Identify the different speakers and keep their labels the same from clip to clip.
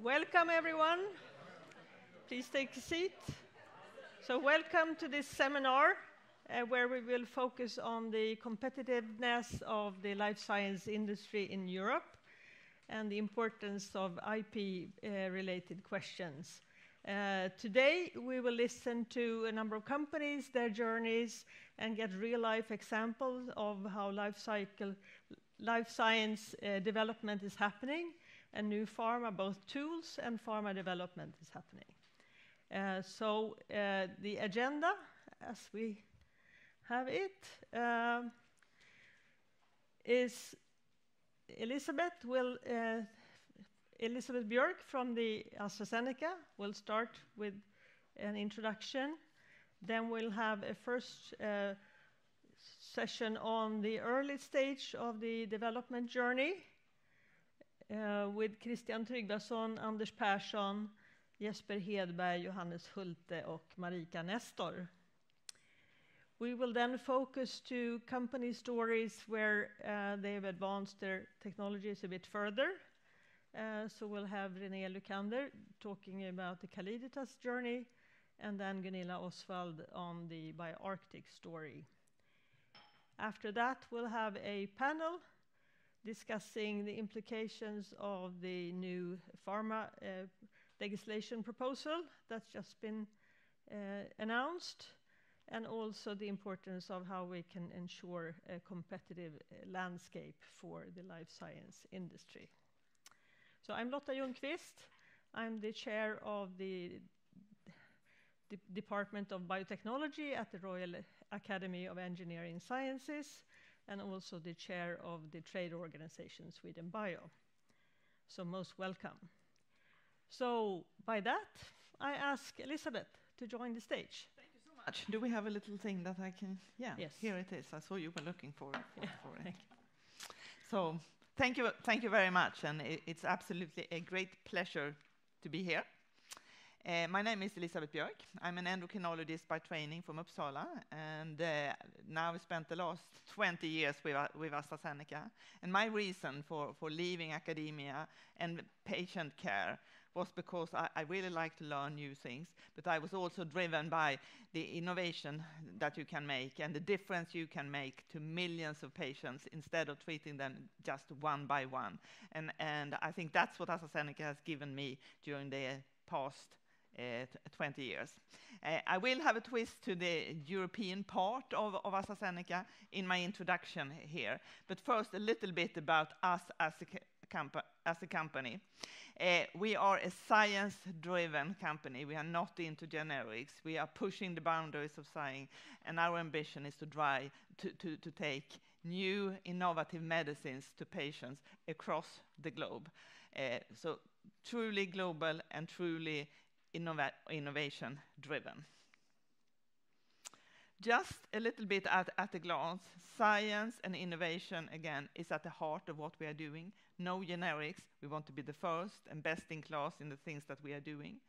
Speaker 1: Welcome everyone. Please take a seat. So welcome to this seminar where we will focus on the competitiveness of the life science industry in Europe and the importance of IP related questions. Today we will listen to a number of companies, their journeys, and get real-life examples of how life science development is happening, and new pharma, both tools and pharma development is happening. So the agenda, as we have it, is Elisabeth Björk from the AstraZeneca will start with an introduction. Then we'll have a first session on the early stage of the development journey with Christian Tryggvason, Anders Persson, Jesper Hedberg, Johanness Hulte och Marika Nestor. We will then focus to company stories where they've advanced their technologies a bit further. So we'll have René Lukander talking about the Kalida journey, and then Gunilla Oswald on the BioArctic story. After that, we'll have a panel discussing the implications of the new pharma legislation proposal that's just been announced, and also the importance of how we can ensure a competitive landscape for the life science industry. So I'm Lotta Ljungqvist. I'm the chair of the Department of Biotechnology at the Royal Academy of Engineering Sciences, and also the chair of the trade organization SwedenBIO. So most welcome. So by that, I ask Elisabeth to join the stage.
Speaker 2: Thank you so much. Do we have a little thing that I can? Yeah,
Speaker 1: yes.
Speaker 2: Here it is. I saw you were looking for it.
Speaker 1: Thank you.
Speaker 2: So thank you very much, and it's absolutely a great pleasure to be here. My name is Elisabeth Björk. I'm an endocrinologist by training from Uppsala, and now I spent the last 20 years with AstraZeneca. And my reason for leaving academia and patient care was because I really like to learn new things, but I was also driven by the innovation that you can make and the difference you can make to millions of patients instead of treating them just one by one. And I think that's what AstraZeneca has given me during the past 20 years. I will have a twist to the European part of AstraZeneca in my introduction here. But first, a little bit about us as a company. We are a science-driven company. We are not into generics. We are pushing the boundaries of science, and our ambition is to try to take new innovative medicines to patients across the globe. So truly global and truly innovation driven. Just a little bit at a glance, science and innovation, again, is at the heart of what we are doing. No generics. We want to be the first and best in class in the things that we are doing.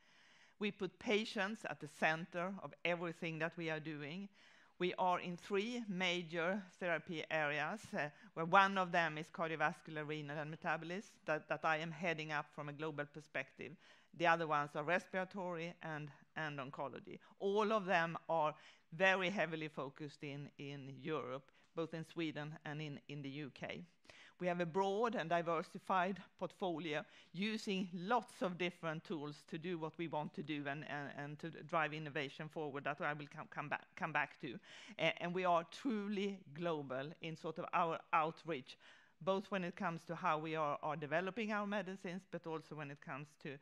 Speaker 2: We put patients at the center of everything that we are doing. We are in 3 major therapy areas, where one of them is cardiovascular, renal, and metabolism, that I am heading up from a global perspective. The other ones are respiratory and oncology. All of them are very heavily focused in Europe, both in Sweden and in the UK. We have a broad and diversified portfolio using lots of different tools to do what we want to do and to drive innovation forward, that I will come back to. And we are truly global in sort of our outreach, both when it comes to how we are developing our medicines, but also when it comes to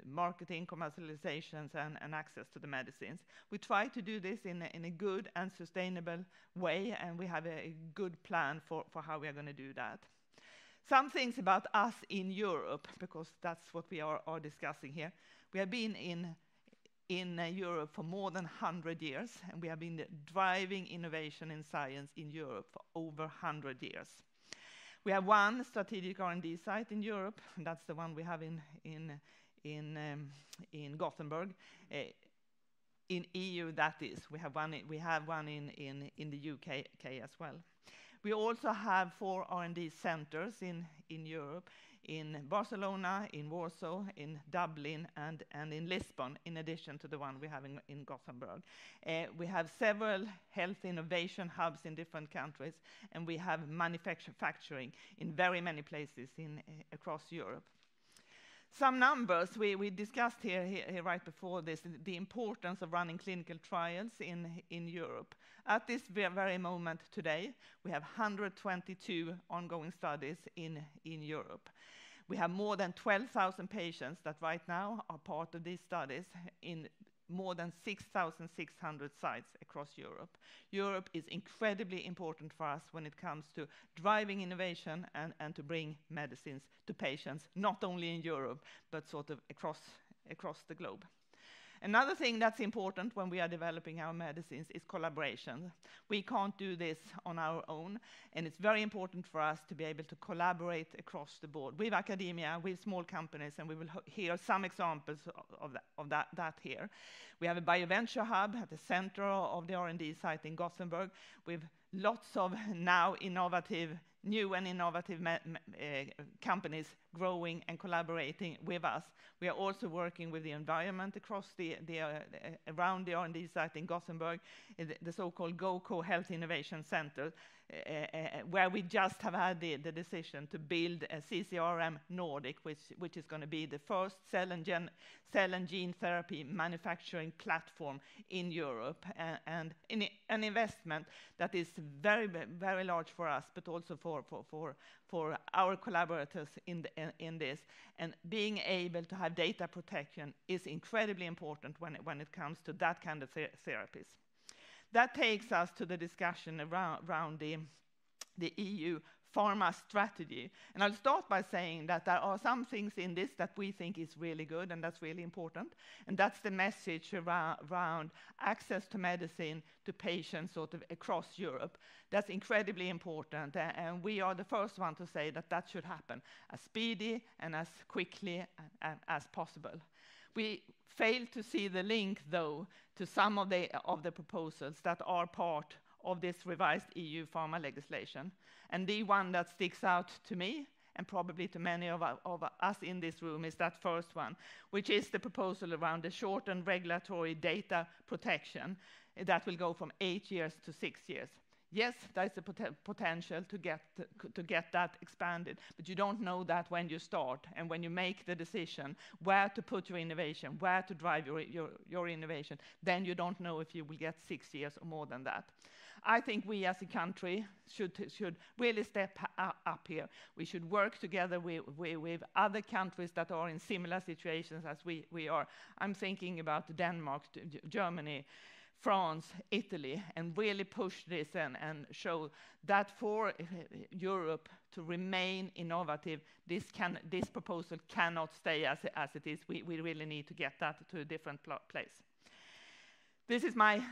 Speaker 2: marketing, commercializations, and access to the medicines. We try to do this in a good and sustainable way, and we have a good plan for how we are going to do that. Some things about us in Europe, because that's what we are discussing here. We have been in Europe for more than 100 years, and we have been driving innovation in science in Europe for over 100 years. We have one strategic R&D site in Europe, and that's the one we have in Gothenburg. In EU, that is, we have one in the UK as well. We also have 4 R&D centers in Europe, in Barcelona, in Warsaw, in Dublin, and in Lisbon, in addition to the one we have in Gothenburg. We have several health innovation hubs in different countries, and we have manufacturing in very many places across Europe. Some numbers we discussed here right before this, the importance of running clinical trials in Europe. At this very moment today, we have 122 ongoing studies in Europe. We have more than 12,000 patients that right now are part of these studies in more than 6,600 sites across Europe. Europe is incredibly important for us when it comes to driving innovation and to bring medicines to patients, not only in Europe, but sort of across the globe. Another thing that's important when we are developing our medicines is collaboration. We can't do this on our own, and it's very important for us to be able to collaborate across the board with academia, with small companies, and we will hear some examples of that here. We have a bioventure hub at the center of the R&D site in Gothenburg with lots of new and innovative companies growing and collaborating with us. We are also working with the environment across around the R&D site in Gothenburg, the so-called GoCo Health Innovation Center, where we just have had the decision to build a CCRM Nordic, which is going to be the first cell and gene therapy manufacturing platform in Europe, and an investment that is very, very large for us, but also for our collaborators in this. And being able to have data protection is incredibly important when it comes to that kind of therapies. That takes us to the discussion around the EU pharma strategy. And I'll start by saying that there are some things in this that we think is really good and that's really important. And that's the message around access to medicine to patients sort of across Europe. That's incredibly important. And we are the first one to say that that should happen as speedy and as quickly as possible. We fail to see the link, though, to some of the proposals that are part of this revised EU pharma legislation. And the one that sticks out to me, and probably to many of us in this room, is that first one, which is the proposal around the shortened regulatory data protection that will go from 8 years to 6 years. Yes, there's a potential to get that expanded, but you don't know that when you start and when you make the decision where to put your innovation, where to drive your innovation, then you don't know if you will get 6 years or more than that. I think we as a country should really step up here. We should work together with other countries that are in similar situations as we are. I'm thinking about Denmark, Germany, France, Italy, and really push this and show that for Europe to remain innovative, this proposal cannot stay as it is. We really need to get that to a different place. This is my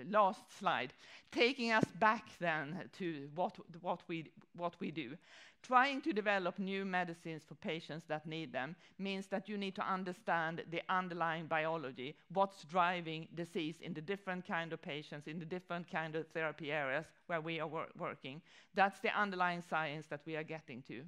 Speaker 2: last slide, taking us back then to what we do. Trying to develop new medicines for patients that need them means that you need to understand the underlying biology, what's driving disease in the different kind of patients, in the different kind of therapy areas where we are working. That's the underlying science that we are getting to.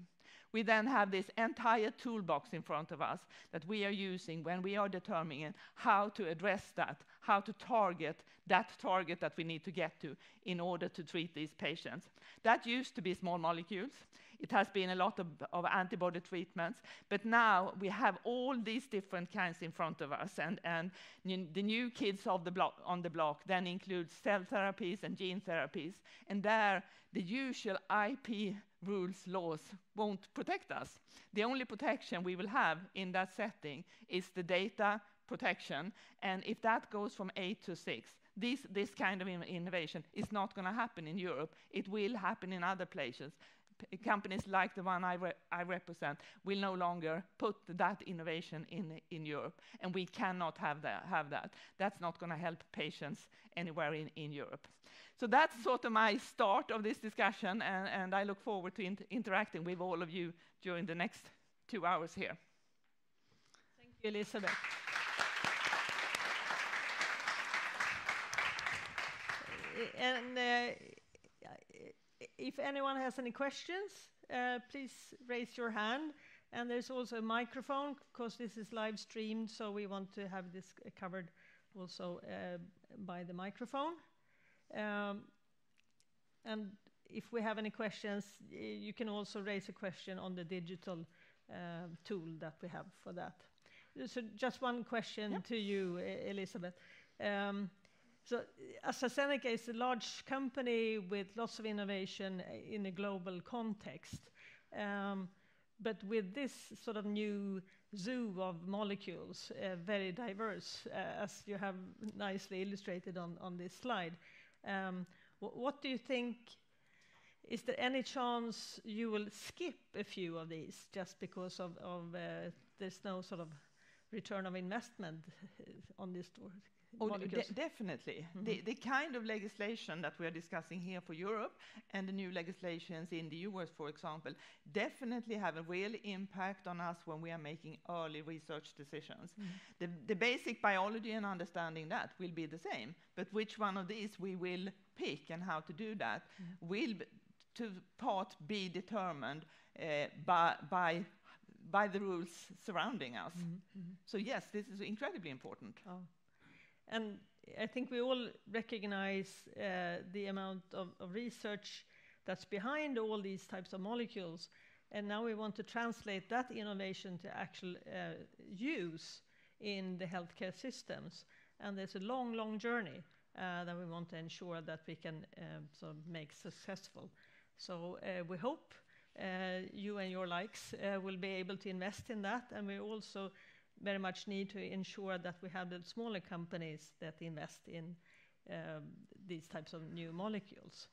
Speaker 2: We then have this entire toolbox in front of us that we are using when we are determining how to address that, how to target that we need to get to in order to treat these patients. That used to be small molecules. It has been a lot of antibody treatments, but now we have all these different kinds in front of us, and the new kids on the block then include cell therapies and gene therapies, and there the usual IP rules, laws won't protect us. The only protection we will have in that setting is the data protection, and if that goes from 8 to 6, this kind of innovation is not going to happen in Europe. It will happen in other places. Companies like the one I represent will no longer put that innovation in Europe, and we cannot have that. That's not going to help patients anywhere in Europe. So that's sort of my start of this discussion, and I look forward to interacting with all of you during the next 2 hours here.
Speaker 1: Thank you, Elizabeth. And if anyone has any questions, please raise your hand. And there's also a microphone, because this is live streamed, so we want to have this covered also by the microphone. And if we have any questions, you can also raise a question on the digital tool that we have for that. So just one question to you, Elizabeth. So AstraZeneca is a large company with lots of innovation in a global context. But with this sort of new zoo of molecules, very diverse, as you have nicely illustrated on this slide, what do you think? Is there any chance you will skip a few of these just because of there's no sort of return of investment on this molecules?
Speaker 2: Definitely. The kind of legislation that we are discussing here for Europe and the new legislations in the US, for example, definitely have a real impact on us when we are making early research decisions. The basic biology and understanding that will be the same, but which one of these we will pick and how to do that will to part be determined by the rules surrounding us. So yes, this is incredibly important.
Speaker 1: And I think we all recognize the amount of research that's behind all these types of molecules. And now we want to translate that innovation to actual use in the healthcare systems. And there's a long, long journey that we want to ensure that we can sort of make successful. So we hope you and your likes will be able to invest in that. And we also very much need to ensure that we have the smaller companies that invest in these types of new molecules.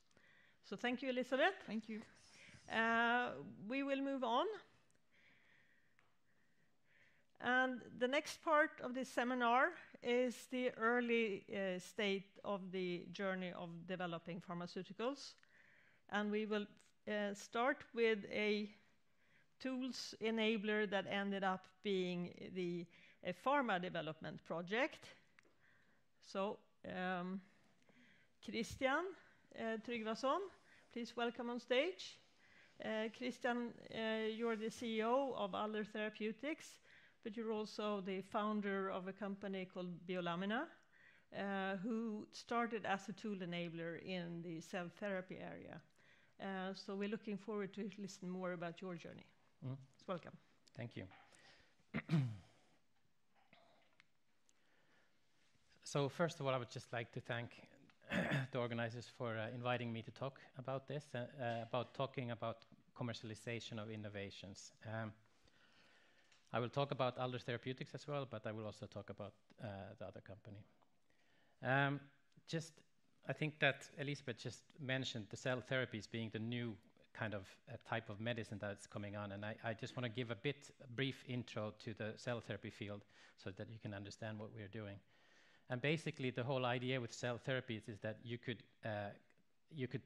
Speaker 1: So thank you, Elizabeth.
Speaker 2: Thank you.
Speaker 1: We will move on. And the next part of this seminar is the early state of the journey of developing pharmaceuticals. And we will start with a tools enabler that ended up being a pharma development project. So, Christian Tryggvason, please welcome on stage. Christian, you're the CEO of Aller Therapeutics, but you're also the founder of a company called Biolamina, who started as a tool enabler in the cell therapy area. So we're looking forward to listen more about your journey. Welcome.
Speaker 3: Thank you. So first of all, I would just like to thank the organizers for inviting me to talk about this, about talking about commercialization of innovations. I will talk about Aller Therapeutics as well, but I will also talk about the other company. I think that Elizabeth just mentioned the cell therapies being the new kind of type of medicine that's coming on, and I just want to give a brief intro to the cell therapy field so that you can understand what we're doing. And basically, the whole idea with cell therapies is that you could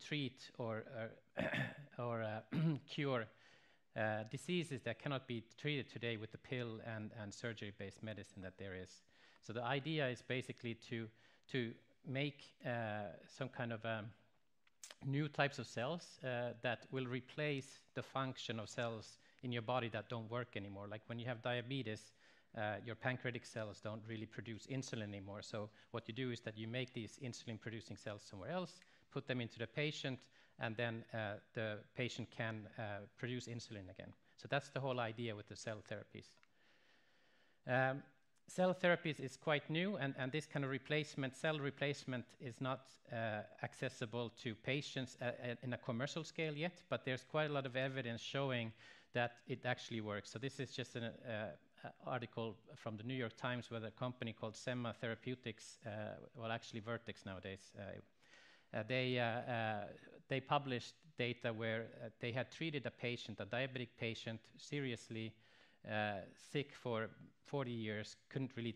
Speaker 3: treat or cure diseases that cannot be treated today with the pill and surgery-based medicine that there is. So the idea is basically to make some kind of new types of cells that will replace the function of cells in your body that don't work anymore. Like when you have diabetes, your pancreatic cells don't really produce insulin anymore. So what you do is that you make these insulin-producing cells somewhere else, put them into the patient, and then the patient can produce insulin again. So that's the whole idea with the cell therapies. Cell therapies is quite new, and this kind of cell replacement is not accessible to patients in a commercial scale yet, but there's quite a lot of evidence showing that it actually works. So this is just an article from the New York Times where a company called Semma Therapeutics, well actually Vertex nowadays, they published data where they had treated a diabetic patient, seriously sick for 40 years, couldn't really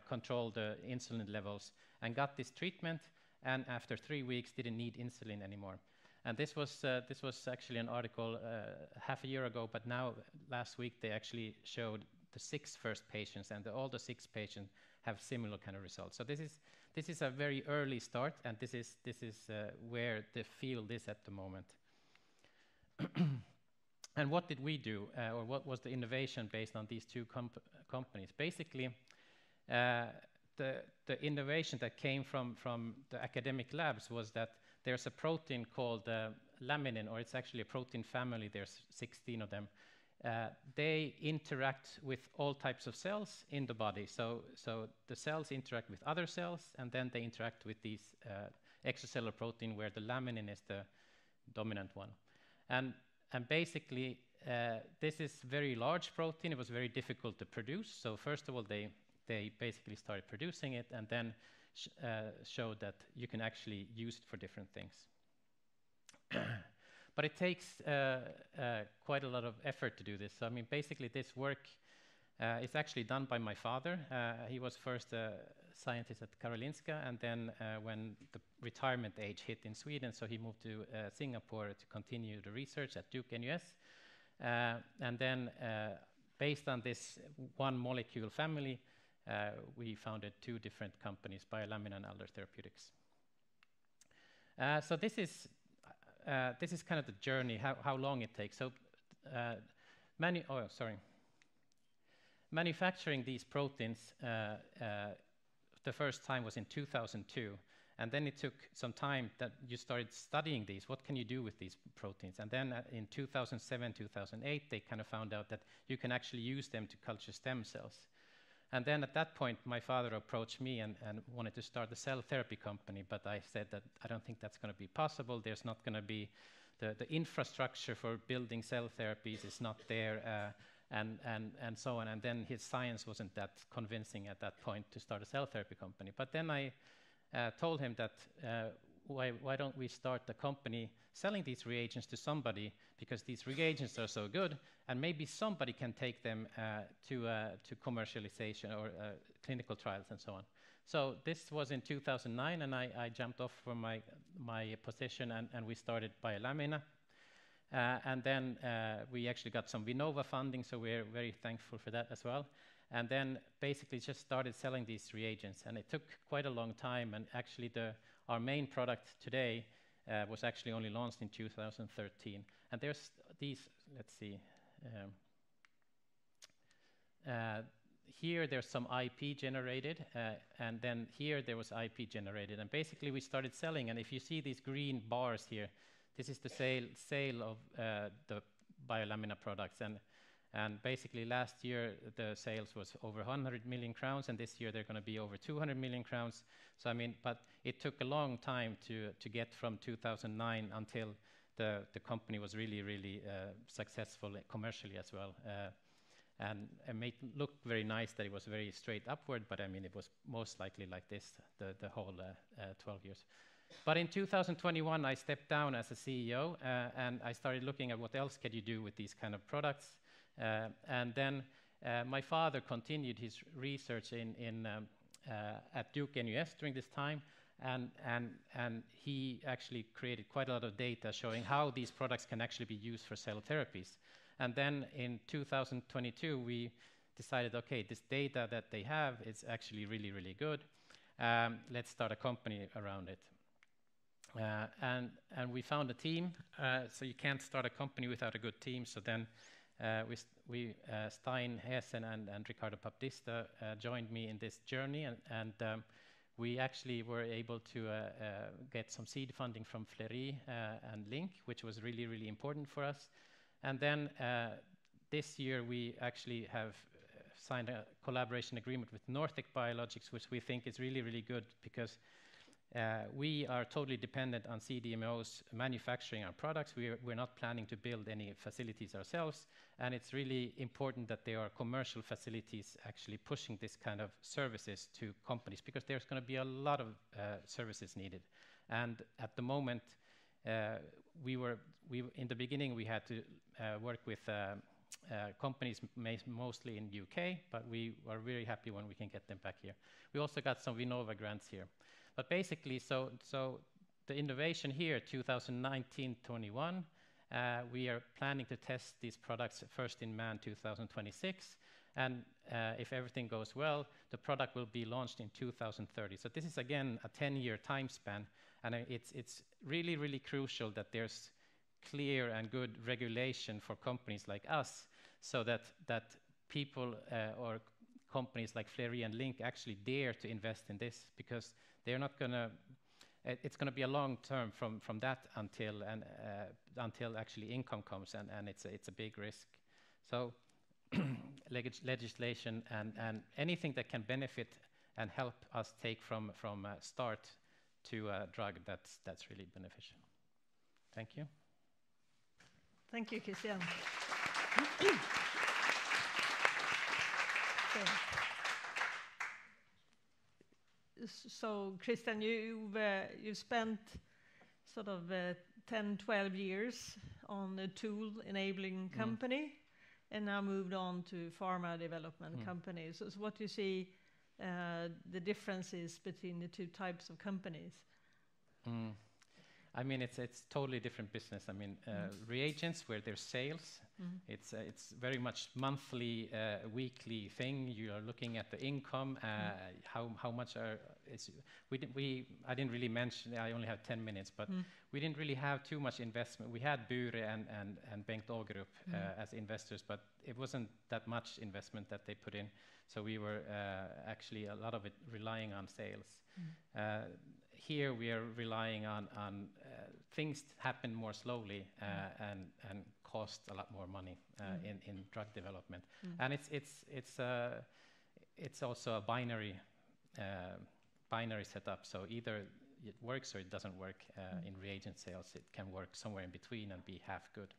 Speaker 3: control the insulin levels, and got this treatment, and after 3 weeks didn't need insulin anymore. And this was actually an article half a year ago, but now last week they actually showed the 6 first patients, and all the 6 patients have similar kind of results. So this is a very early start, and this is where the field is at the moment. And what did we do, or what was the innovation based on these two companies? Basically, the innovation that came from the academic labs was that there's a protein called laminin, or it's actually a protein family. There's 16 of them. They interact with all types of cells in the body. So the cells interact with other cells, and then they interact with these extracellular protein where the laminin is the dominant one. And basically, this is very large protein. It was very difficult to produce. So first of all, they basically started producing it, and then showed that you can actually use it for different things. But it takes quite a lot of effort to do this. So I mean, basically, this work is actually done by my father. He was first a scientist at Karolinska, and then when the retirement age hit in Sweden, so he moved to Singapore to continue the research at Duke NUS. And then, based on this one molecule family, we founded two different companies, Biolamina and Alder Therapeutics. So this is kind of the journey, how long it takes. So manufacturing these proteins, the first time was in 2002. And then it took some time that you started studying these. What can you do with these proteins? And then in 2007, 2008, they kind of found out that you can actually use them to culture stem cells. And then at that point, my father approached me and wanted to start a cell therapy company, but I said that I don't think that's going to be possible. There's not going to be the infrastructure for building cell therapies is not there, and so on. And then his science wasn't that convincing at that point to start a cell therapy company. But then I told him that why don't we start a company selling these reagents to somebody, because these reagents are so good, and maybe somebody can take them to commercialization or clinical trials and so on. So this was in 2009, and I jumped off from my position, and we started Biolamina. And then we actually got some Vinnova funding, so we're very thankful for that as well. And then basically just started selling these reagents, and it took quite a long time. And actually, our main product today was actually only launched in 2013. And there's these. Let's see. Here there's some IP generated, and then here there was IP generated. And basically, we started selling. And if you see these green bars here, this is the sale of the Biolamina products. And basically last year the sales was over 100 million crowns, and this year they're going to be over 200 million crowns. So I mean, but it took a long time to get from 2009 until the company was really successful commercially as well. And it made it look very nice that it was very straight upward, but I mean it was most likely like this the whole 12 years. But in 2021 I stepped down as a CEO, and I started looking at what else could you do with these kind of products. And then my father continued his research at Duke NUS during this time, and he actually created quite a lot of data showing how these products can actually be used for cell therapies. And then in 2022, we decided, okay, this data that they have is actually really good. Let's start a company around it. And we found a team. So you can't start a company without a good team. So then Stein Hessen and Ricardo Baptista joined me in this journey, and we actually were able to get some seed funding from Fleury and Link, which was really important for us. And then this year we actually have signed a collaboration agreement with Nortec Biologics, which we think is really good, because we are totally dependent on CDMOs manufacturing our products. We're not planning to build any facilities ourselves, and it's really important that there are commercial facilities actually pushing this kind of services to companies, because there's going to be a lot of services needed. And at the moment, in the beginning we had to work with companies mostly in UK, but we are very happy when we can get them back here. We also got some Vinnova grants here. But basically, so the innovation here, 2019-21, we are planning to test these products first in man 2026, and if everything goes well, the product will be launched in 2030. So this is again a 10-year time span, and it's really crucial that there's clear and good regulation for companies like us, so that people or companies like Fleury and Link actually dare to invest in this, because they're not going to. It's going to be a long term from that until actually income comes, and it's a big risk. So legislation and anything that can benefit and help us take from start to a drug, that's really beneficial. Thank you.
Speaker 1: Thank you, Christian. So, Christian, you've spent sort of 10, 12 years on a tool enabling company, and now moved on to pharma development companies. So what do you see the differences between the two types of companies?
Speaker 3: I mean, it's totally different business. I mean, reagents, where there's sales, it's very much monthly, weekly thing. You are looking at the income, how much I didn't really mention. I only have 10 minutes, but we didn't really have too much investment. We had Bure and Bengt Ågerup as investors, but it wasn't that much investment that they put in. So we were actually a lot of it relying on sales. Here we are relying on things happen more slowly and cost a lot more money in drug development. And it's also a binary setup. So either it works or it doesn't work. In reagent sales, it can work somewhere in between and be half good.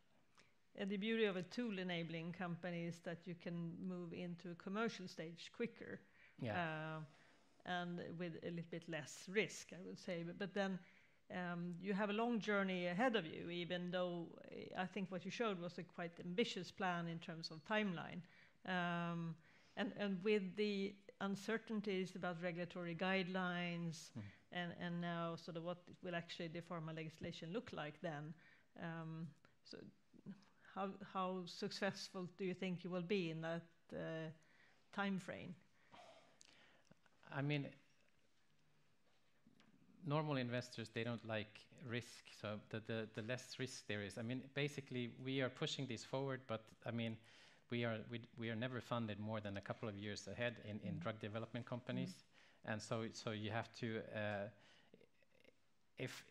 Speaker 1: And the beauty of a tool enabling company is that you can move into a commercial stage quicker. And with a little bit less risk, I would say. But then you have a long journey ahead of you, even though I think what you showed was a quite ambitious plan in terms of timeline. And with the uncertainties about regulatory guidelines and now sort of what will actually the pharma legislation look like then. So how successful do you think you will be in that time frame?
Speaker 3: I mean, normal investors, they don't like risk, so the less risk there is. I mean, basically, we are pushing this forward, but I mean, we are never funded more than a couple of years ahead in drug development companies, and so you have to if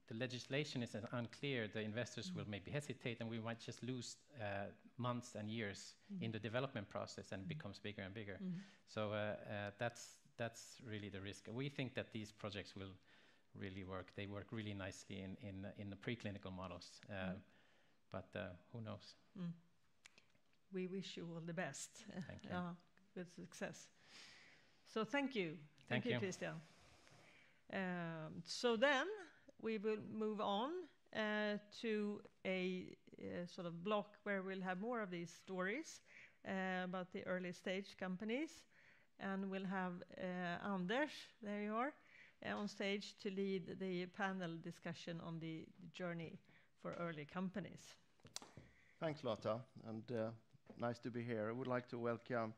Speaker 3: the legislation is unclear, the investors will maybe hesitate, and we might just lose months and years in the development process, and it becomes bigger and bigger. So that's really the risk. We think that these projects will really work. They work really nicely in the preclinical models, but who knows?
Speaker 1: We wish you all the best.
Speaker 3: Thank you.
Speaker 1: Good success. So thank you.
Speaker 3: Thank you,
Speaker 1: Christian. So then we will move on to a sort of block where we'll have more of these stories about the early stage companies. And we'll have Anders, there you are, on stage to lead the panel discussion on the journey for early companies.
Speaker 4: Thanks, Lotta, and nice to be here. I would like to welcome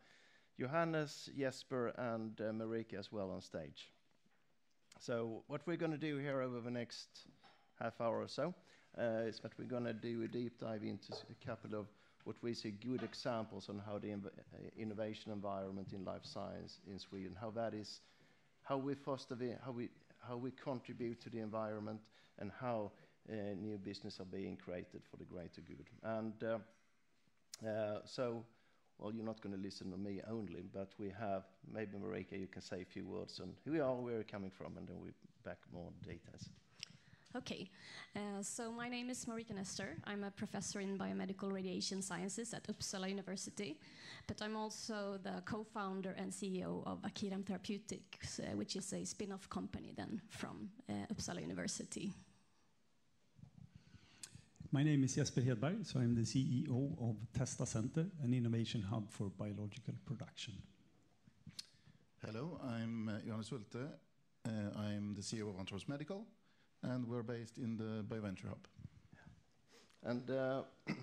Speaker 4: Johanness, Jesper, and Marika as well on stage. So what we're going to do here over the next half hour or so is that we're going to do a deep dive into a couple of what we see good examples on how the innovation environment in life science in Sweden, how we foster how we contribute to the environment, and how new business are being created for the greater good. And so, well, you're not going to listen to me only, but we have, maybe Marika, you can say a few words on who we are, where we're coming from, and then we'll back more details.
Speaker 5: Okay, so my name is Marika Nestor. I'm a professor in biomedical radiation sciences at Uppsala University, but I'm also the co-founder and CEO of occurrence Therapeutics, which is a spin-off company then from Uppsala University.
Speaker 6: My name is Jesper Hedberg, so I'm the CEO of Testa Center, an innovation hub for biological production.
Speaker 7: Hello, I'm Johanness. I'm the CEO of Antros Medical, and we're based in the BioVenture Hub.
Speaker 4: And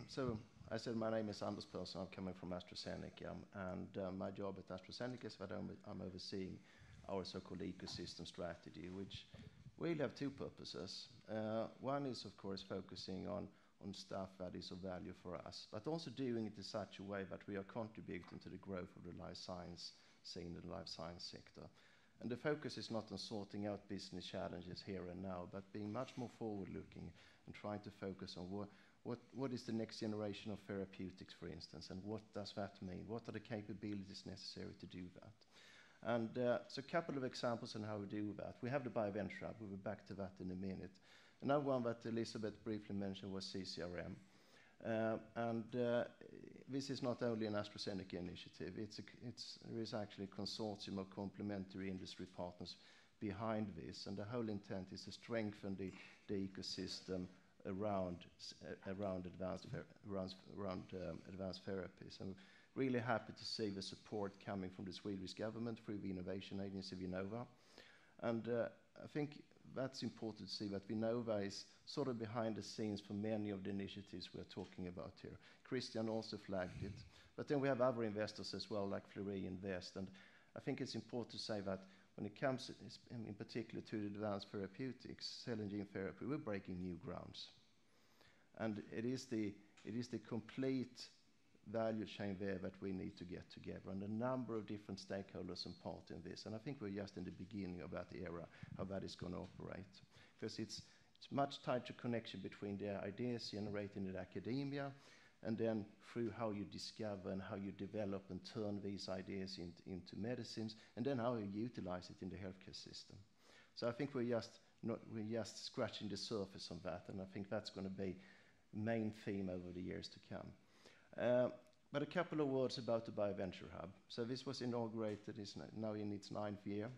Speaker 4: so I said my name is Anders Persson. I'm coming from AstraZeneca, and my job at AstraZeneca is that I'm overseeing our so-called ecosystem strategy, which really have two purposes. One is, of course, focusing on stuff that is of value for us, but also doing it in such a way that we are contributing to the growth of the life science scene, the life science sector. And the focus is not on sorting out business challenges here and now, but being much more forward-looking and trying to focus on what is the next generation of therapeutics, for instance, and what does that mean? What are the capabilities necessary to do that? And so a couple of examples on how we do that. We have the BioVenture Hub. We'll be back to that in a minute. Another one that Elizabeth briefly mentioned was CCRM. This is not only an AstraZeneca initiative. There is actually a consortium of complementary industry partners behind this, and the whole intent is to strengthen the ecosystem around advanced therapies. And really happy to see the support coming from the Swedish government through the innovation agency Vinnova. And I think that's important to see that Vinnova is sort of behind the scenes for many of the initiatives we're talking about here. Christian also flagged it. But then we have other investors as well, like Fleury Invest. And I think it's important to say that when it comes in particular to the advanced therapeutics, cell and gene therapy, we're breaking new grounds. And it is the complete value chain there that we need to get together, and a number of different stakeholders and part in this. And I think we're just in the beginning of that era, how that is going to operate. Because it's much tighter connection between the ideas generated in academia and then through how you discover and how you develop and turn these ideas into medicines, and then how you utilize it in the healthcare system. So I think we're just scratching the surface on that, and I think that's going to be main theme over the years to come. But a couple of words about the BioVenture Hub. So this was inaugurated, it's now in its 9th year.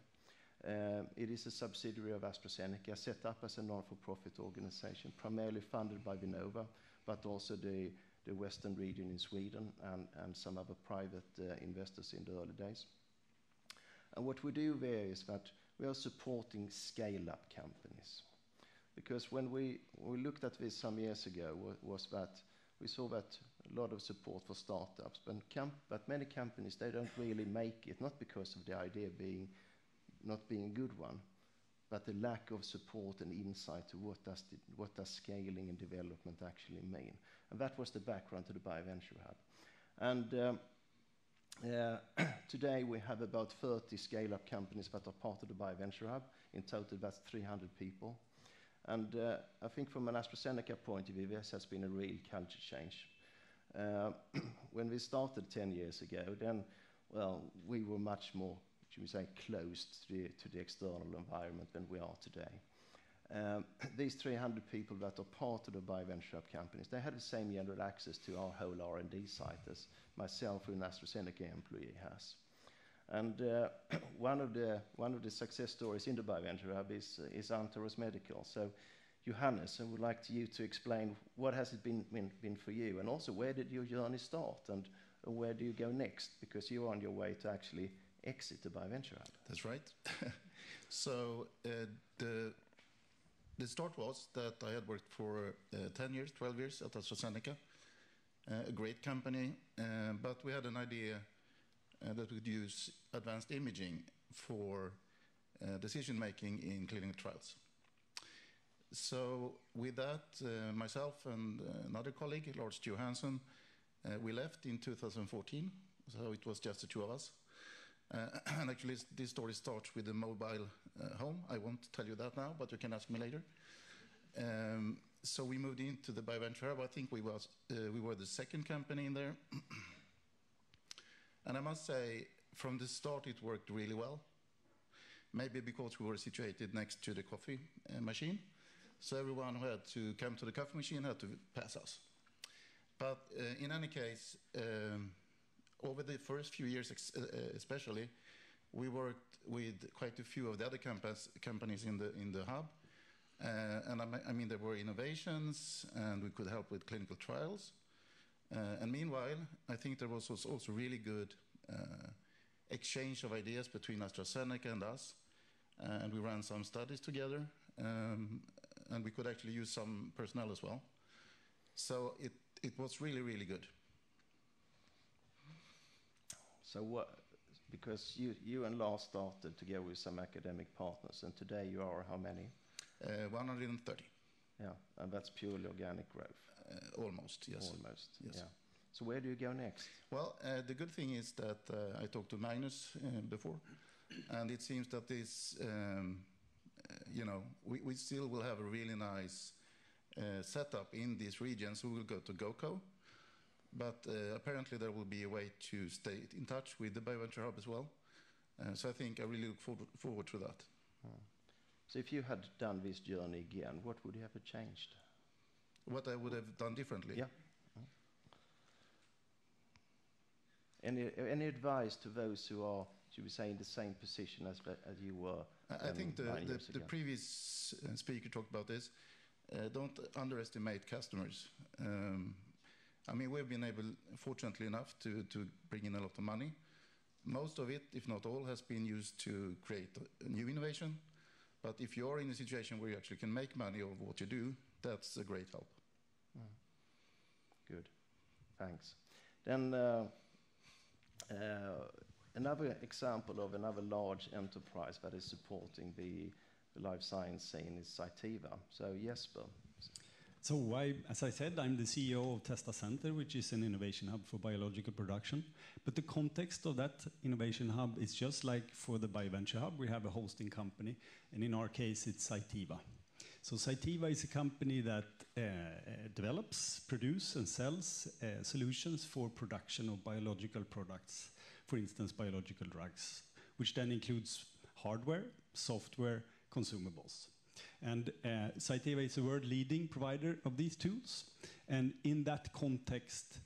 Speaker 4: It is a subsidiary of AstraZeneca, set up as a non-for-profit organization, primarily funded by Vinnova, but also the Western region in Sweden and some other private investors in the early days. And what we do there is that we are supporting scale-up companies. Because when we looked at this some years ago, was that we saw that a lot of support for startups, but many companies, they don't really make it, not because of the idea not being a good one, but the lack of support and insight to what does scaling and development actually mean. And that was the background to the BioVenture Hub. And today we have about 30 scale-up companies that are part of the BioVenture Hub. In total, that's 300 people. And I think from an AstraZeneca point of view, this has been a real culture change. When we started 10 years ago, then, well, we were much more, should we say, closed to the external environment than we are today. These 300 people that are part of the BioVenture Hub companies, they had the same general access to our whole R&D site as myself, who an AstraZeneca employee, has. And one of the success stories in the BioVenture Hub is Antaros Medical. So, Johanness, I would like you to explain what has it been for you, and also where did your journey start, and where do you go next, because you're on your way to actually exit the BioVenture Hub.
Speaker 7: That's right. So the start was that I had worked for 10 years, 12 years at AstraZeneca, a great company, but we had an idea that we could use advanced imaging for decision-making in clinical trials. So with that, myself and another colleague, Lars Johanness, we left in 2014, so it was just the two of us. And actually, this story starts with the mobile home. I won't tell you that now, but you can ask me later. So we moved into the BioVenture Hub. I think we were the second company in there. And I must say, from the start, it worked really well. Maybe because we were situated next to the coffee machine. So everyone who had to come to the coffee machine had to pass us. But in any case, over the first few years especially, we worked with quite a few of the other companies in the hub. And I mean, there were innovations, and we could help with clinical trials. And meanwhile, I think there was also really good exchange of ideas between AstraZeneca and us. And we ran some studies together. And we could actually use some personnel as well. So it was really, really good.
Speaker 4: So because you and Lars started together with some academic partners, and today you are how many?
Speaker 7: 130.
Speaker 4: Yeah, and that's purely organic growth.
Speaker 7: Almost, yes.
Speaker 4: Almost,
Speaker 7: yes.
Speaker 4: yeah. So where do you go next?
Speaker 7: Well, the good thing is that I talked to Magnus before, and it seems that this, we still will have a really nice setup in these regions. We will go to GoCo, but apparently there will be a way to stay in touch with the BioVenture Hub as well. So I think I really look forward to that.
Speaker 4: So if you had done this journey again, what would you have changed?
Speaker 7: What I would have done differently?
Speaker 4: Yeah. Any advice to those who are, should we say, in the same position as you were?
Speaker 7: I think the previous speaker talked about this. Don't underestimate customers. I mean, we've been able, fortunately enough, to bring in a lot of money. Most of it, if not all, has been used to create a new innovation. But if you're in a situation where you actually can make money of what you do, that's a great help.
Speaker 4: Good, thanks. Then another example of another large enterprise that is supporting the life science scene is Cytiva. So Jesper.
Speaker 6: So as I said, I'm the CEO of Testa Center, which is an innovation hub for biological production. But the context of that innovation hub is just like for the BioVenture Hub, we have a hosting company, and in our case, it's Cytiva. So Cytiva is a company that develops, produces, and sells solutions for production of biological products, for instance, biological drugs, which then includes hardware, software, consumables. And Cytiva is a world-leading provider of these tools. And in that context,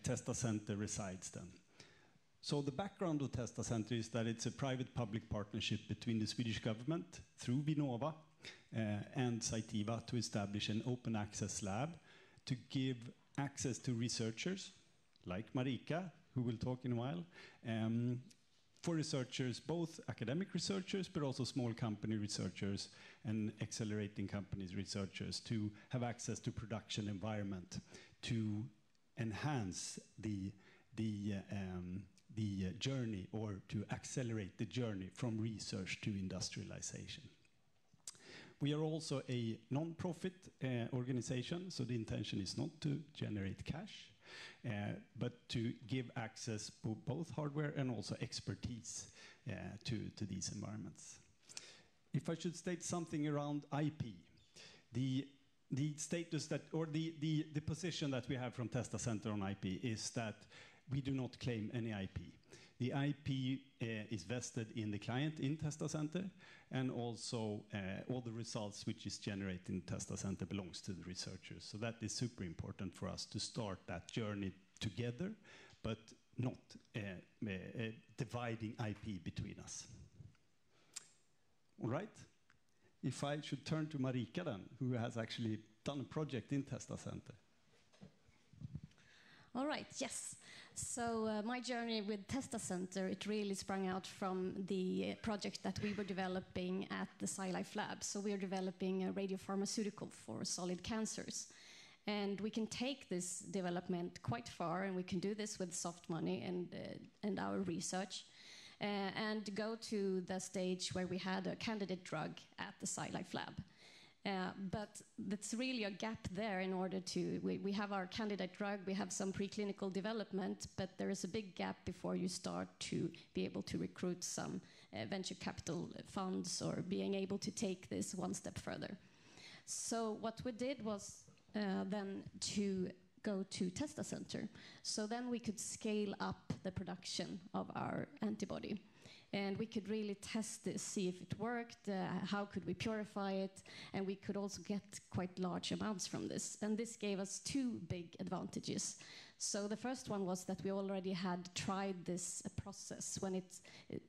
Speaker 6: Testa Center resides then. So the background of Testa Center is that it's a private-public partnership between the Swedish government through Vinnova and Cytiva to establish an open access lab to give access to researchers like Marika, who will talk in a while, for researchers, both academic researchers, but also small company researchers and accelerating companies researchers to have access to production environment to enhance the journey or to accelerate the journey from research to industrialization. We are also a non-profit organization, so the intention is not to generate cash, but to give access to both hardware and also expertise to these environments. If I should state something around IP, the status that, or the position that we have from Testa Center on IP is that we do not claim any IP. The IP is vested in the client in Testa Center, and also all the results which is generated in Testa Center belongs to the researchers. So that is super important for us to start that journey together, but not dividing IP between us. All right. If I should turn to Marika then, who has actually done a project in Testa Center.
Speaker 5: All right, yes. So my journey with Testa Center, it really sprang out from the project that we were developing at the SciLife Lab. So we are developing a radiopharmaceutical for solid cancers. And we can take this development quite far, and we can do this with soft money and our research, and go to the stage where we had a candidate drug at the SciLife Lab. But that's really a gap there in order to, we have our candidate drug, we have some preclinical development, but there is a big gap before you start to be able to recruit some venture capital funds or being able to take this one step further. So what we did was then to go to Testa Center. So then we could scale up the production of our antibody. And we could really test this, see if it worked, how could we purify it, and we could also get quite large amounts from this. And this gave us two big advantages. So the first one was that we already had tried this process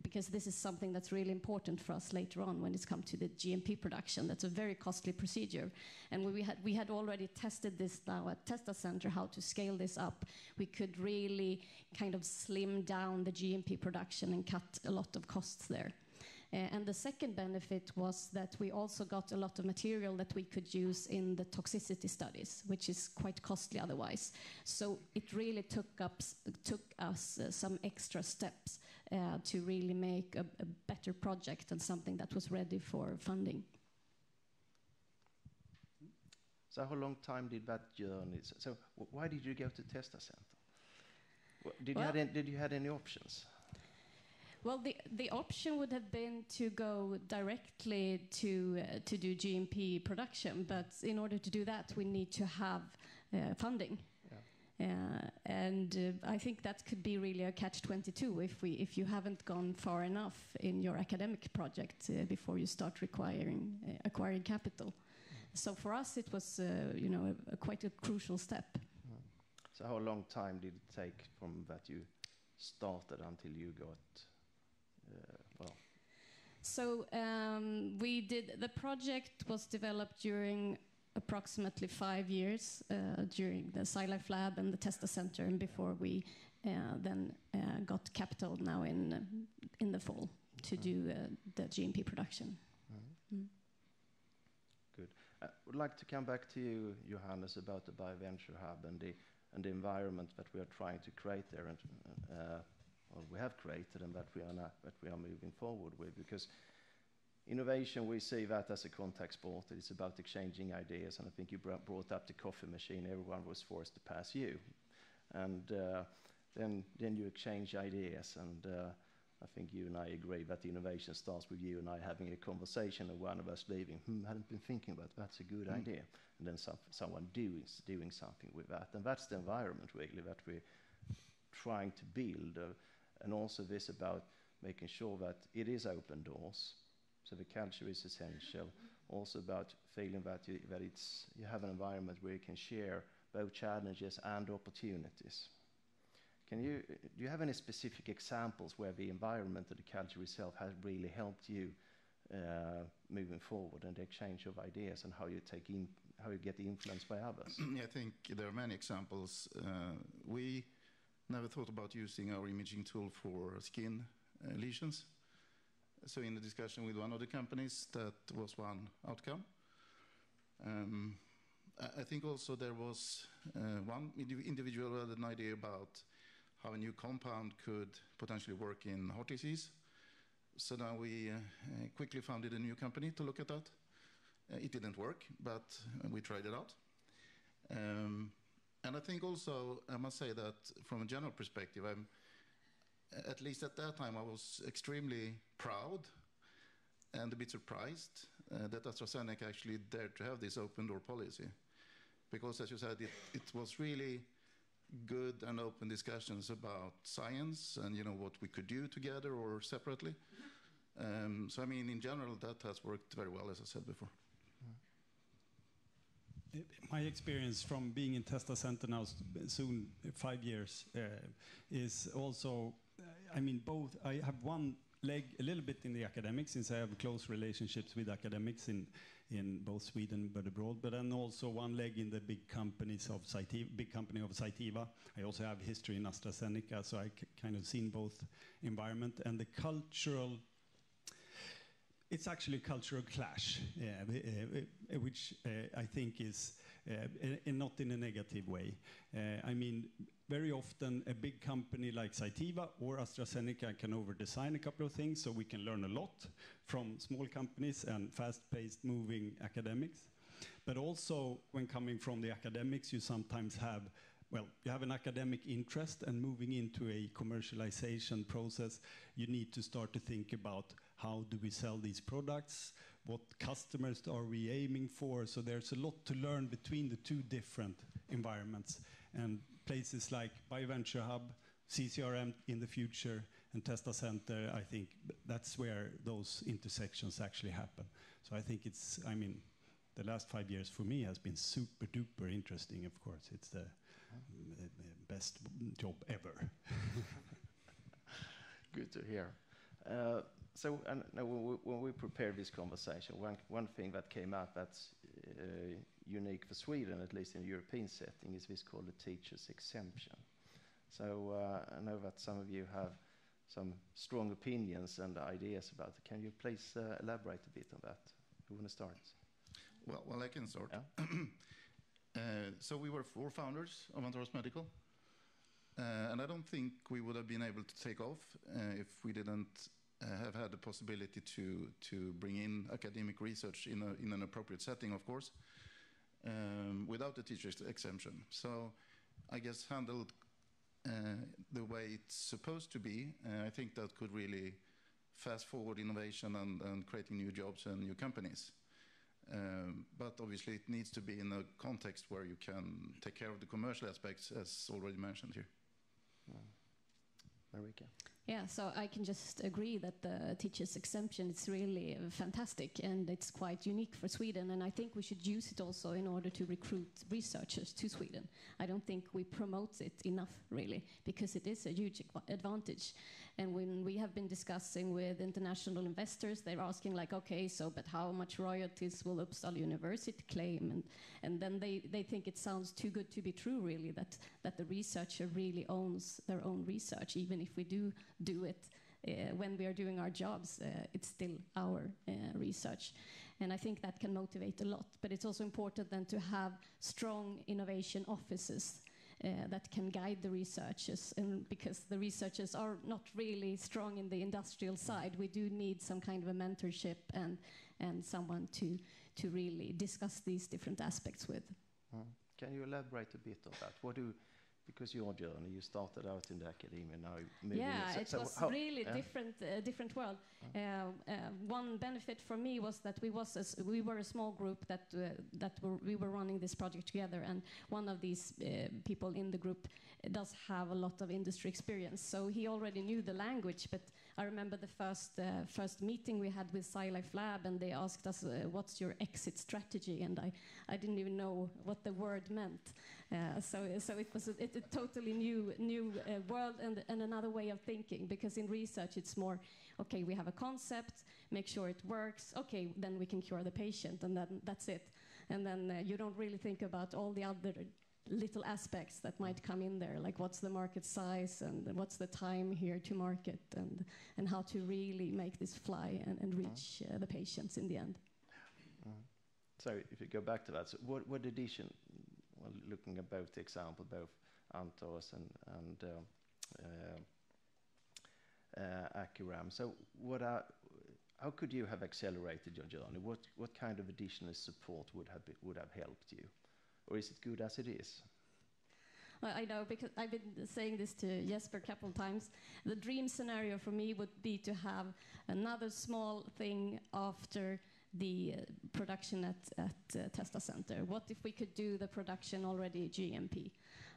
Speaker 5: because this is something that's really important for us later on when it's come to the GMP production. That's a very costly procedure. And we had already tested this now at Testa Center, how to scale this up. We could really kind of slim down the GMP production and cut a lot of costs there. And the second benefit was that we also got a lot of material that we could use in the toxicity studies, which is quite costly otherwise. So it really took us some extra steps to really make a better project and something that was ready for funding.
Speaker 4: So how long time did that journey? So why did you go to Testa Center? Did you had any options?
Speaker 5: Well, the option would have been to go directly to do GMP production, but in order to do that, we need to have funding. And I think that could be really a catch-22 if you haven't gone far enough in your academic project before you start acquiring capital. So for us, it was quite a crucial step.
Speaker 4: So how long time did it take from that you started until you got
Speaker 5: So the project was developed during approximately 5 years during the SciLife Lab and the Testa Center, and before we then got capital now in the fall to do the GMP production.
Speaker 4: Good. I would like to come back to you, Johanness, about the BioVenture Hub and the environment that we are trying to create there, and or we have created, and that we are moving forward with. Because innovation, we see that as a contact sport. It's about exchanging ideas, and I think you brought up the coffee machine. Everyone was forced to pass you, and then you exchange ideas. And I think you and I agree that the innovation starts with you and I having a conversation, and one of us leaving, I hadn't been thinking about that's a good idea, and then someone doing something with that. And that's the environment really that we're trying to build, and also this about making sure that it is open doors. So the culture is essential. Also about feeling that you have an environment where you can share both challenges and opportunities. Do you have any specific examples where the environment and the culture itself has really helped you moving forward, and the exchange of ideas, and how you get influenced by others?
Speaker 7: I think there are many examples. We never thought about using our imaging tool for skin lesions. So in the discussion with one of the companies, that was one outcome. I think also there was one individual who had an idea about how a new compound could potentially work in heart disease. So now we quickly founded a new company to look at that. It didn't work, but we tried it out. And I think also, I must say that from a general perspective, at least at that time, I was extremely proud and a bit surprised that Astronic actually dared to have this open door policy. Because as you said, it was really good and open discussions about science and what we could do together or separately. So I mean, in general, that has worked very well, as I said before.
Speaker 6: My experience from being in Testa Center now soon 5 years is also, I mean, both. I have one leg a little bit in the academics, since I have close relationships with academics in both Sweden but abroad, but then also one leg in the big companies of big company of Cytiva. I also have history in AstraZeneca, so I kind of seen both environment and the cultural. It's actually a cultural clash, which I think is not in a negative way. I mean, very often a big company like Cytiva or AstraZeneca can over-design a couple of things, so we can learn a lot from small companies and fast-paced moving academics. But also, when coming from the academics, you sometimes have, you have an academic interest, and moving into a commercialization process, you need to start to think about how do we sell these products, what customers are we aiming for. So there's a lot to learn between the two different environments. And places like BioVenture Hub, CCRM in the future, and Testa Center, I think that's where those intersections actually happen. So I think the last 5 years for me has been super duper interesting, of course. It's the best job ever.
Speaker 4: Good to hear. So when we prepared this conversation, one thing that came up that's unique for Sweden, at least in a European setting, is this called the teacher's exemption. So I know that some of you have some strong opinions and ideas about it. Can you please elaborate a bit on that? Who want to start?
Speaker 7: Well, I can start.
Speaker 4: Yeah.
Speaker 7: So we were 4 founders of Antaros Medical, and I don't think we would have been able to take off if we didn't have had the possibility to bring in academic research in an appropriate setting, of course. without the teacher's exemption. So I guess handled the way it's supposed to be, I think that could really fast forward innovation and creating new jobs and new companies. But obviously it needs to be in a context where you can take care of the commercial aspects, as already mentioned here.
Speaker 4: Marika?
Speaker 5: Yeah, so I can just agree that the teacher's exemption is really fantastic, and it's quite unique for Sweden, and I think we should use it also in order to recruit researchers to Sweden. I don't think we promote it enough, really, because it is a huge advantage. And when we have been discussing with international investors, they're asking like, okay, so but how much royalties will Uppsala University claim? And then they think it sounds too good to be true, really, that the researcher really owns their own research, even if we do it when we are doing our jobs, it's still our research. And I think that can motivate a lot. But it's also important then to have strong innovation offices that can guide the researchers. And because the researchers are not really strong in the industrial side, we do need some kind of a mentorship and someone to really discuss these different aspects with.
Speaker 4: Can you elaborate a bit on that? Because your journey, you started out in the academia, now moving.
Speaker 5: Yeah, it was really different world. One benefit for me was that we were a small group we were running this project together, and one of these people in the group does have a lot of industry experience, so he already knew the language. But I remember the first meeting we had with SciLife Lab, and they asked us, what's your exit strategy? And I didn't even know what the word meant. So it was a totally new world and another way of thinking, because in research it's more, okay, we have a concept, make sure it works, okay, then we can cure the patient, and then that's it. And then you don't really think about all the other little aspects that might come in there, like what's the market size and what's the time here to market, and how to really make this fly and reach the patients in the end.
Speaker 4: So if you go back to that, so what addition, well, looking at both the example, both Antos and Accuram, so how could you have accelerated your journey? What kind of additional support would have helped you? Or is it good as it is?
Speaker 5: Well, I know, because I've been saying this to Jesper a couple of times. The dream scenario for me would be to have another small thing after the production at Testa Center. What if we could do the production already GMP?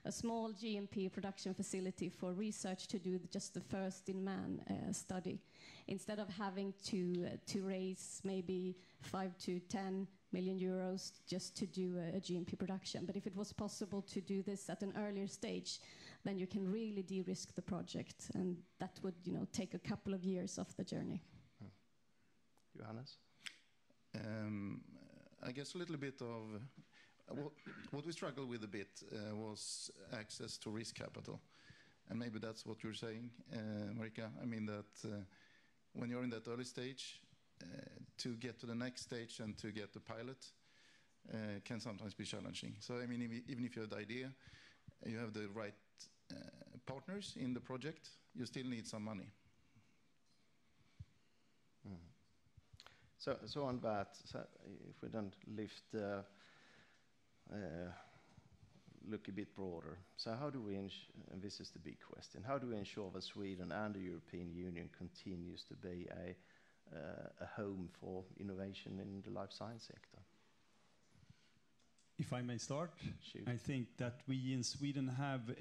Speaker 5: A small GMP production facility for research to do just the first in-man study, instead of having to raise maybe 5 to 10 million euros just to do a GMP production. But if it was possible to do this at an earlier stage, then you can really de-risk the project, and that would, take a couple of years off the journey.
Speaker 4: Johanness?
Speaker 7: I guess a little bit of what we struggled with a bit was access to risk capital. And maybe that's what you're saying, Marika. I mean that when you're in that early stage, to get to the next stage and to get the pilot can sometimes be challenging. So I mean, even if you have the idea, you have the right partners in the project, you still need some money.
Speaker 4: So on that, if we then look a bit broader, so how do we, and this is the big question, how do we ensure that Sweden and the European Union continues to be a home for innovation in the life science sector?
Speaker 6: If I may start,
Speaker 4: Shoot.
Speaker 6: I think that we in Sweden have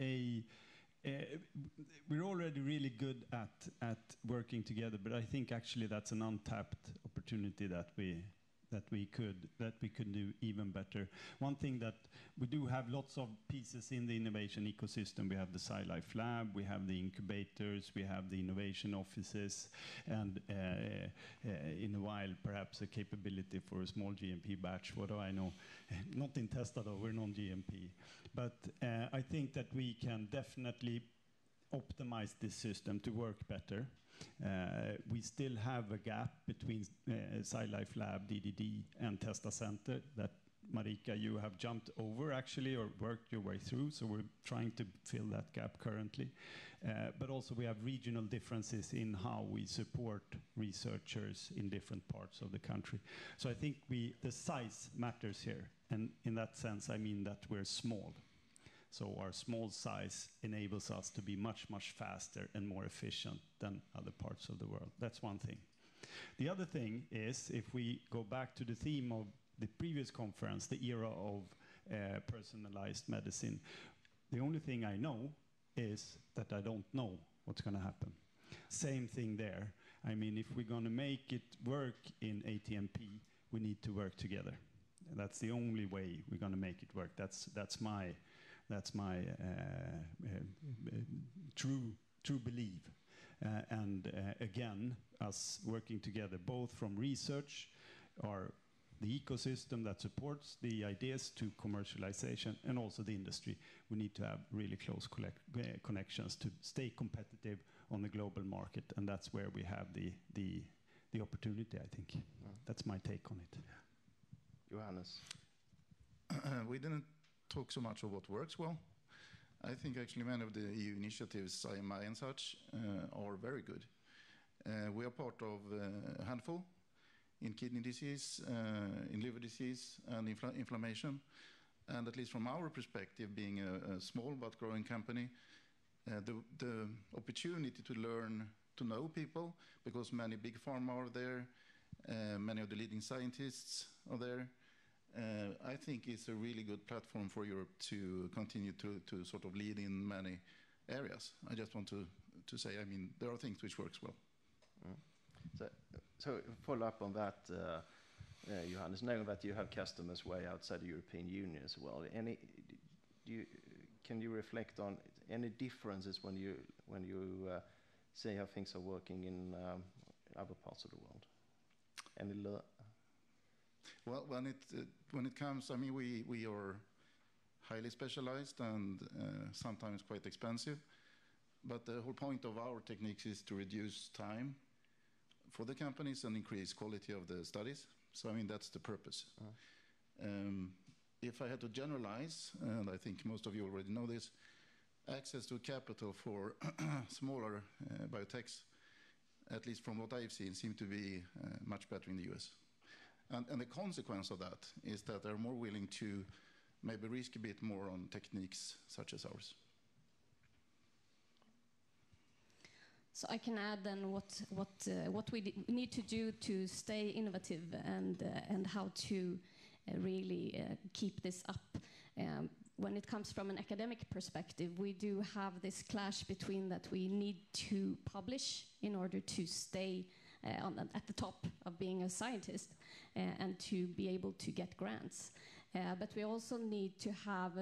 Speaker 6: we're already really good at working together, but I think actually that's an untapped opportunity that we could do even better. One thing that we do have lots of pieces in the innovation ecosystem. We have the SciLife Lab, we have the incubators, we have the innovation offices, and in a while perhaps a capability for a small GMP batch. What do I know? Not in Testa though, we're non-GMP. But I think that we can definitely optimize this system to work better. We still have a gap between SciLife Lab, DDD, and Testa Center that, Marika, you have jumped over actually, or worked your way through, so we're trying to fill that gap currently. But also we have regional differences in how we support researchers in different parts of the country. So I think the size matters here. And in that sense, I mean that we're small. So our small size enables us to be much, much faster and more efficient than other parts of the world. That's one thing. The other thing is, if we go back to the theme of the previous conference, the era of personalized medicine, the only thing I know is that I don't know what's going to happen. Same thing there. I mean, if we're going to make it work in ATMP, we need to work together. And that's the only way we're going to make it work. That's my true belief. And again, us working together, both from research, or the ecosystem that supports the ideas, to commercialization, and also the industry. We need to have really close connections to stay competitive on the global market, and that's where we have the opportunity, I think. That's my take on it.
Speaker 4: Johanness.
Speaker 7: We didn't talk so much of what works well. I think actually many of the EU initiatives, IMI and such, are very good. We are part of a handful in kidney disease, in liver disease, and inflammation. And at least from our perspective, being a small but growing company, the opportunity to learn to know people, because many big pharma are there, many of the leading scientists are there, I think it's a really good platform for Europe to continue to sort of lead in many areas. I just want to say, I mean, there are things which works well.
Speaker 4: So follow up on that, Johanness, knowing that you have customers way outside the European Union as well. Can you reflect on any differences when you see how things are working in other parts of the world?
Speaker 7: Well, when it comes, I mean, we are highly specialized and sometimes quite expensive. But the whole point of our techniques is to reduce time for the companies and increase quality of the studies. So, I mean, that's the purpose. If I had to generalize, and I think most of you already know this, access to capital for smaller biotechs, at least from what I've seen, seem to be much better in the US. And the consequence of that is that they're more willing to maybe risk a bit more on techniques such as ours.
Speaker 5: So I can add then what we need to do to stay innovative and how to really keep this up. When it comes from an academic perspective, we do have this clash between that we need to publish in order to stay at the top of being a scientist and to be able to get grants. But we also need to have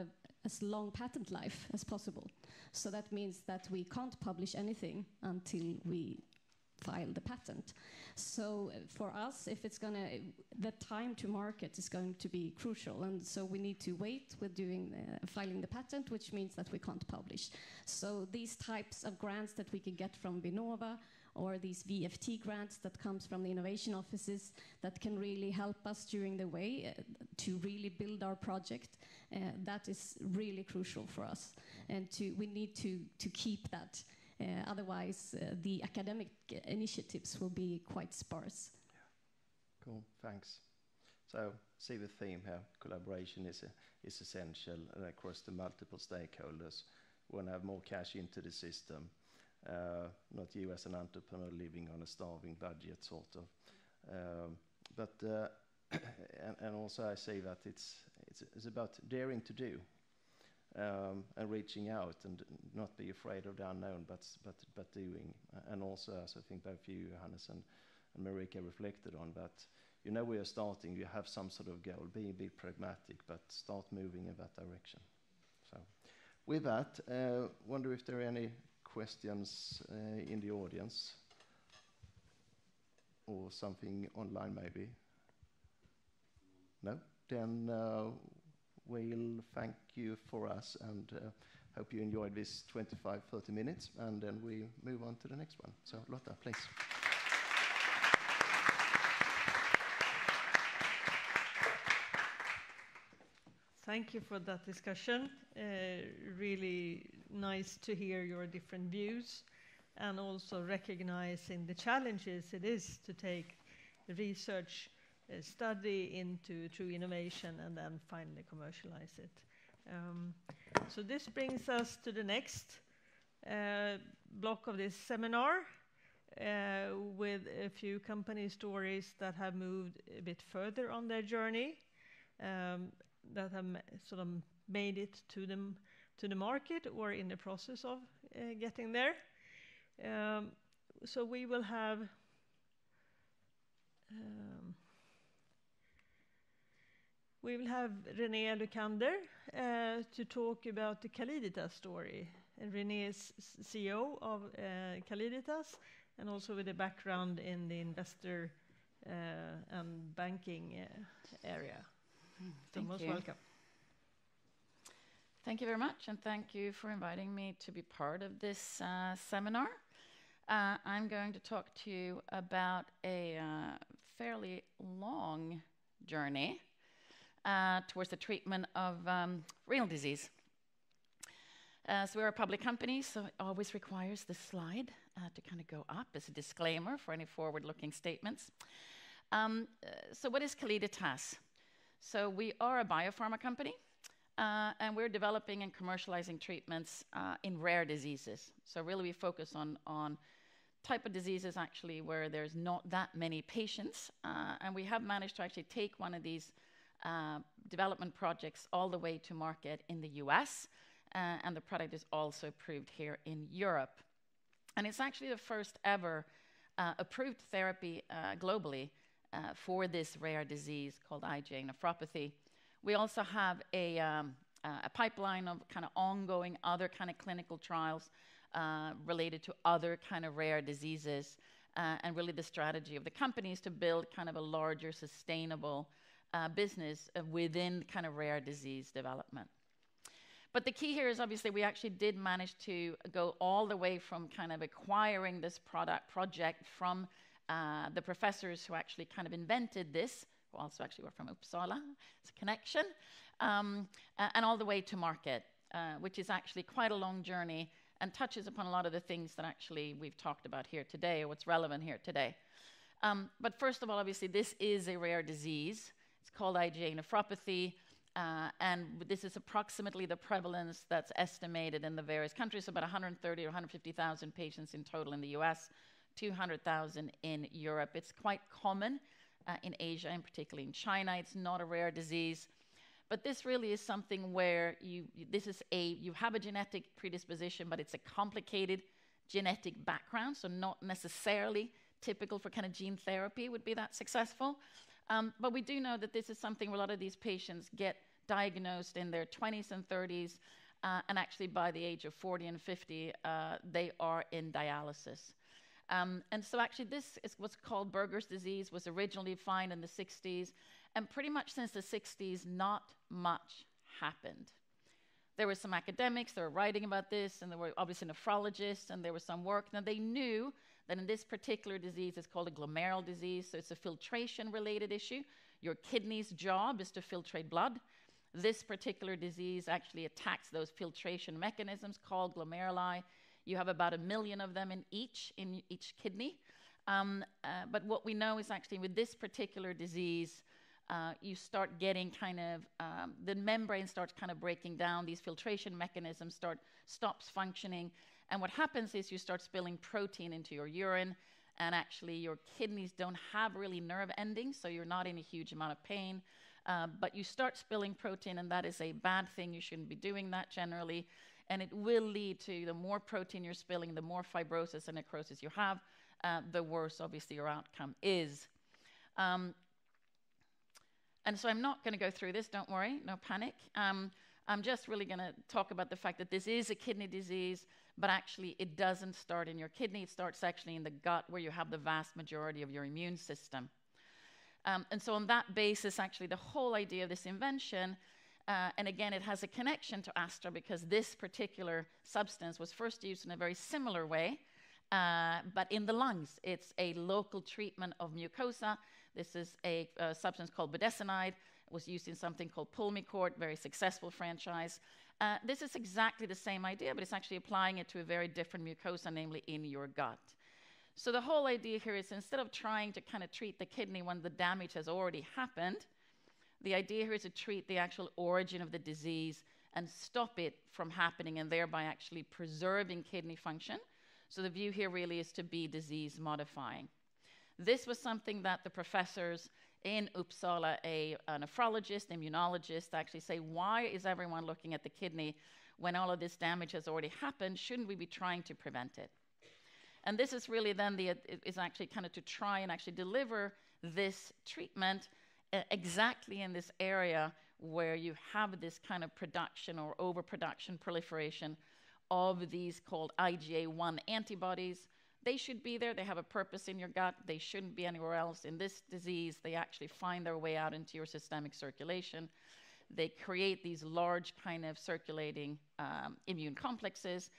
Speaker 5: as long patent life as possible. So that means that we can't publish anything until we file the patent. So for us, if it's the time to market is going to be crucial, and so we need to wait with filing the patent, which means that we can't publish. So these types of grants that we can get from Vinnova, or these VFT grants that comes from the innovation offices, that can really help us during the way to really build our project. That is really crucial for us, and we need to keep that. Otherwise, the academic initiatives will be quite sparse.
Speaker 4: Yeah. Cool, thanks. So, see the theme here, collaboration is essential across the multiple stakeholders. We want to have more cash into the system, not you as an entrepreneur living on a starving budget, sort of. And also I say that it's about daring to do. And reaching out and not be afraid of the unknown, but doing. And also, as I think both you, Johanness, and Marika reflected on that, you know we are starting, you have some sort of goal, be pragmatic, but start moving in that direction. So, with that, wonder if there are any questions in the audience, or something online maybe? No? Then we'll thank you for us, and hope you enjoyed this 25-30 minutes, and then we move on to the next one. So Lotta, please.
Speaker 1: Thank you for that discussion. Really nice to hear your different views, and also recognizing the challenges it is to take the research study into true innovation and then finally commercialize it. So this brings us to the next block of this seminar with a few company stories that have moved a bit further on their journey, that have sort of made it to the market or in the process of getting there. So we will have René Lukander to talk about the Kalida story. And René is CEO of Kalida, and also with a background in the investor and banking area. So most welcome.
Speaker 8: Thank you very much, and thank you for inviting me to be part of this seminar. I'm going to talk to you about a fairly long journey towards the treatment of renal disease. So we're a public company, so it always requires this slide to kind of go up as a disclaimer for any forward-looking statements. So what is Kalida? So we are a biopharma company, and we're developing and commercializing treatments in rare diseases. So really we focus on type of diseases actually where there's not that many patients, and we have managed to actually take one of these development projects all the way to market in the US, and the product is also approved here in Europe. And it's actually the first ever approved therapy globally for this rare disease called IgA nephropathy. We also have a pipeline of kind of ongoing other kind of clinical trials related to other kind of rare diseases. And really the strategy of the company is to build kind of a larger sustainable business within kind of rare disease development. But the key here is obviously we actually did manage to go all the way from kind of acquiring this project from the professors who actually kind of invented this, who also actually were from Uppsala, it's a connection, and all the way to market, which is actually quite a long journey and touches upon a lot of the things that actually we've talked about here today, or what's relevant here today. But first of all, obviously, this is a rare disease. It's called IgA nephropathy. And this is approximately the prevalence that's estimated in the various countries, about 130 or 150,000 patients in total in the US, 200,000 in Europe. It's quite common in Asia and particularly in China. It's not a rare disease. But this really is something where you have a genetic predisposition, but it's a complicated genetic background, so not necessarily typical for kind of gene therapy would be that successful. But we do know that this is something where a lot of these patients get diagnosed in their 20s and 30s, and actually by the age of 40 and 50, they are in dialysis. And so actually this is what's called Berger's disease, was originally defined in the 60s, and pretty much since the 60s, not much happened. There were some academics that were writing about this, and there were obviously nephrologists, and there was some work. Now they knew that in this particular disease, it's called a glomerular disease, so it's a filtration-related issue. Your kidney's job is to filtrate blood. This particular disease actually attacks those filtration mechanisms called glomeruli. You have about 1 million of them in each kidney. But what we know is actually with this particular disease, you start getting kind of, the membrane starts kind of breaking down, these filtration mechanisms stops functioning, and what happens is you start spilling protein into your urine, and actually your kidneys don't have really nerve endings, so you're not in a huge amount of pain, but you start spilling protein, and that is a bad thing. You shouldn't be doing that generally, and it will lead to the more protein you're spilling, the more fibrosis and necrosis you have, the worse obviously your outcome is. And so I'm not going to go through this, don't worry, no panic. I'm just really going to talk about the fact that this is a kidney disease, but actually it doesn't start in your kidney. It starts actually in the gut, where you have the vast majority of your immune system. And so on that basis, actually the whole idea of this invention, and again, it has a connection to Astra because this particular substance was first used in a very similar way, but in the lungs. It's a local treatment of mucosa. This is a substance called budesonide. It was used in something called Pulmicort, very successful franchise. This is exactly the same idea, but it's actually applying it to a very different mucosa, namely in your gut. So the whole idea here is, instead of trying to kind of treat the kidney when the damage has already happened, the idea here is to treat the actual origin of the disease and stop it from happening, and thereby actually preserving kidney function. So the view here really is to be disease modifying. This was something that the professors in Uppsala, a nephrologist, immunologist, actually say, why is everyone looking at the kidney when all of this damage has already happened? Shouldn't we be trying to prevent it? And this is really then is actually kind of to try and actually deliver this treatment exactly in this area where you have this kind of production or overproduction, proliferation of these called IgA1 antibodies. They should be there. They have a purpose in your gut. They shouldn't be anywhere else. In this disease, they actually find their way out into your systemic circulation. They create these large kind of circulating immune complexes.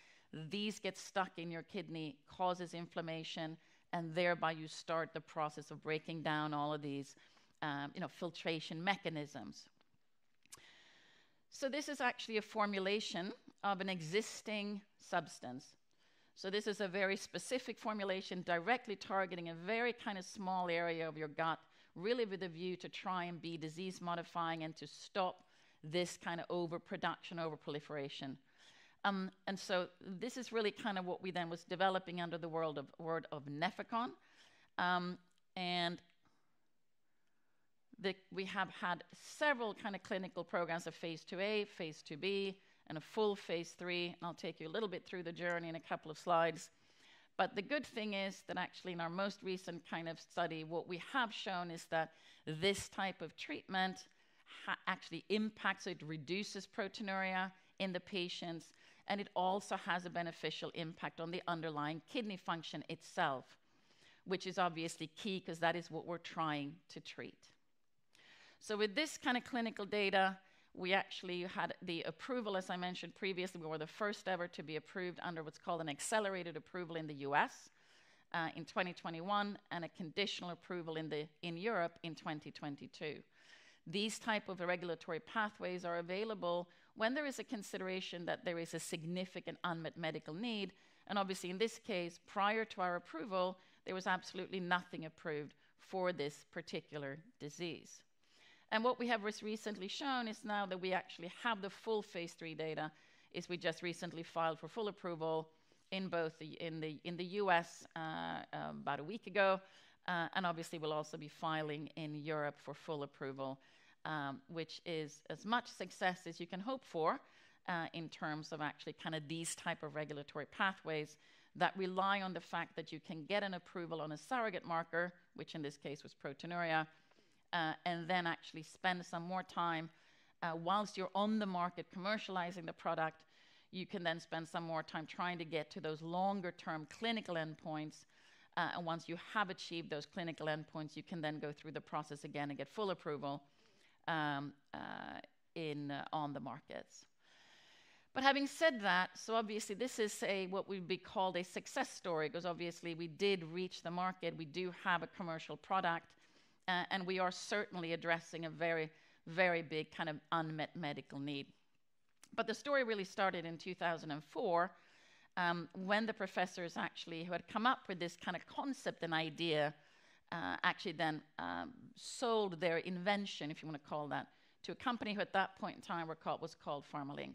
Speaker 8: These get stuck in your kidney, causes inflammation, and thereby you start the process of breaking down all of these filtration mechanisms. So this is actually a formulation of an existing substance. So this is a very specific formulation directly targeting a very kind of small area of your gut, really with a view to try and be disease modifying and to stop this kind of overproduction, overproliferation. And so this is really kind of what we then was developing under the word of Nefecon. And we have had several kind of clinical programs of phase 2A, phase 2B, and a full phase 3. And I'll take you a little bit through the journey in a couple of slides. But the good thing is that actually in our most recent kind of study, what we have shown is that this type of treatment actually impacts, it reduces proteinuria in the patients, and it also has a beneficial impact on the underlying kidney function itself, which is obviously key because that is what we're trying to treat. So with this kind of clinical data, we actually had the approval, as I mentioned previously. We were the first ever to be approved under what's called an accelerated approval in the US in 2021, and a conditional approval in Europe in 2022. These type of regulatory pathways are available when there is a consideration that there is a significant unmet medical need. And obviously in this case, prior to our approval, there was absolutely nothing approved for this particular disease. And what we have recently shown is now that we actually have the full phase 3 data, is we just recently filed for full approval in both in the US about a week ago, and obviously we'll also be filing in Europe for full approval, which is as much success as you can hope for in terms of actually kind of these type of regulatory pathways that rely on the fact that you can get an approval on a surrogate marker, which in this case was proteinuria, and then actually spend some more time whilst you're on the market commercializing the product. You can then spend some more time trying to get to those longer term clinical endpoints. And once you have achieved those clinical endpoints, you can then go through the process again and get full approval on the markets. But having said that, so obviously this is what would be called a success story, because obviously we did reach the market, we do have a commercial product, and we are certainly addressing a very, very big kind of unmet medical need. But the story really started in 2004, when the professors actually who had come up with this kind of concept and idea actually then sold their invention, if you want to call that, to a company who at that point in time was called PharmaLink.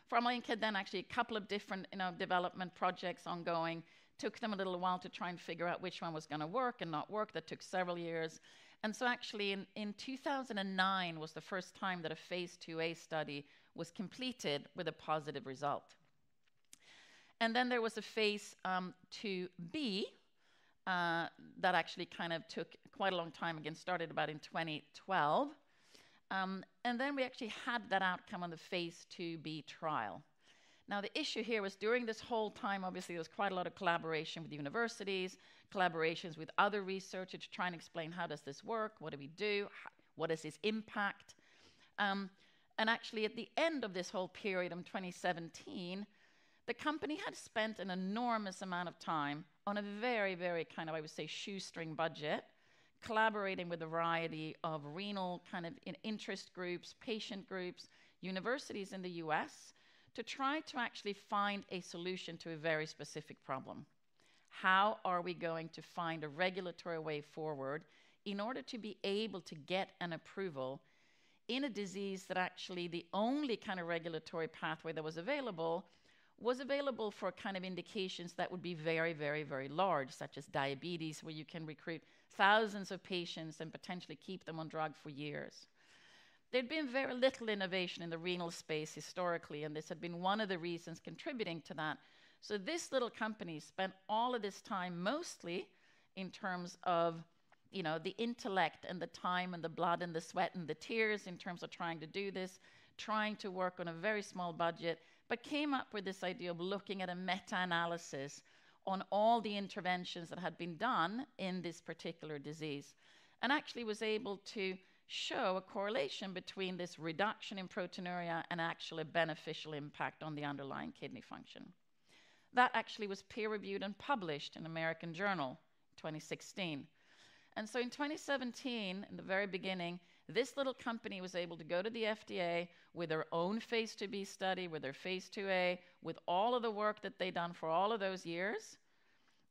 Speaker 8: PharmaLink had then actually a couple of different development projects ongoing. Took them a little while to try and figure out which one was going to work and not work. That took several years. And so actually in 2009 was the first time that a phase 2A study was completed with a positive result. And then there was a phase 2B that actually kind of took quite a long time, again, started about in 2012. And then we actually had that outcome on the phase 2B trial. Now, the issue here was during this whole time, obviously, there was quite a lot of collaboration with universities, collaborations with other researchers to try and explain how does this work, what do we do, what is its impact. And actually, at the end of this whole period in 2017, the company had spent an enormous amount of time on a very, very kind of, I would say, shoestring budget, collaborating with a variety of renal kind of interest groups, patient groups, universities in the US, to try to actually find a solution to a very specific problem. how are we going to find a regulatory way forward in order to be able to get an approval in a disease that actually the only kind of regulatory pathway that was available for kind of indications that would be very, very, very large, such as diabetes, where you can recruit thousands of patients and potentially keep them on drug for years. There'd been very little innovation in the renal space historically, and this had been one of the reasons contributing to that. So this little company spent all of this time mostly in terms of, you know, the intellect and the time and the blood and the sweat and the tears in terms of trying to do this, trying to work on a very small budget, but came up with this idea of looking at a meta-analysis on all the interventions that had been done in this particular disease, and actually was able to show a correlation between this reduction in proteinuria and actually a beneficial impact on the underlying kidney function. That actually was peer-reviewed and published in American Journal in 2016. And so in 2017, in the very beginning, this little company was able to go to the FDA with their own phase 2b study, with their phase 2a, with all of the work that they'd done for all of those years,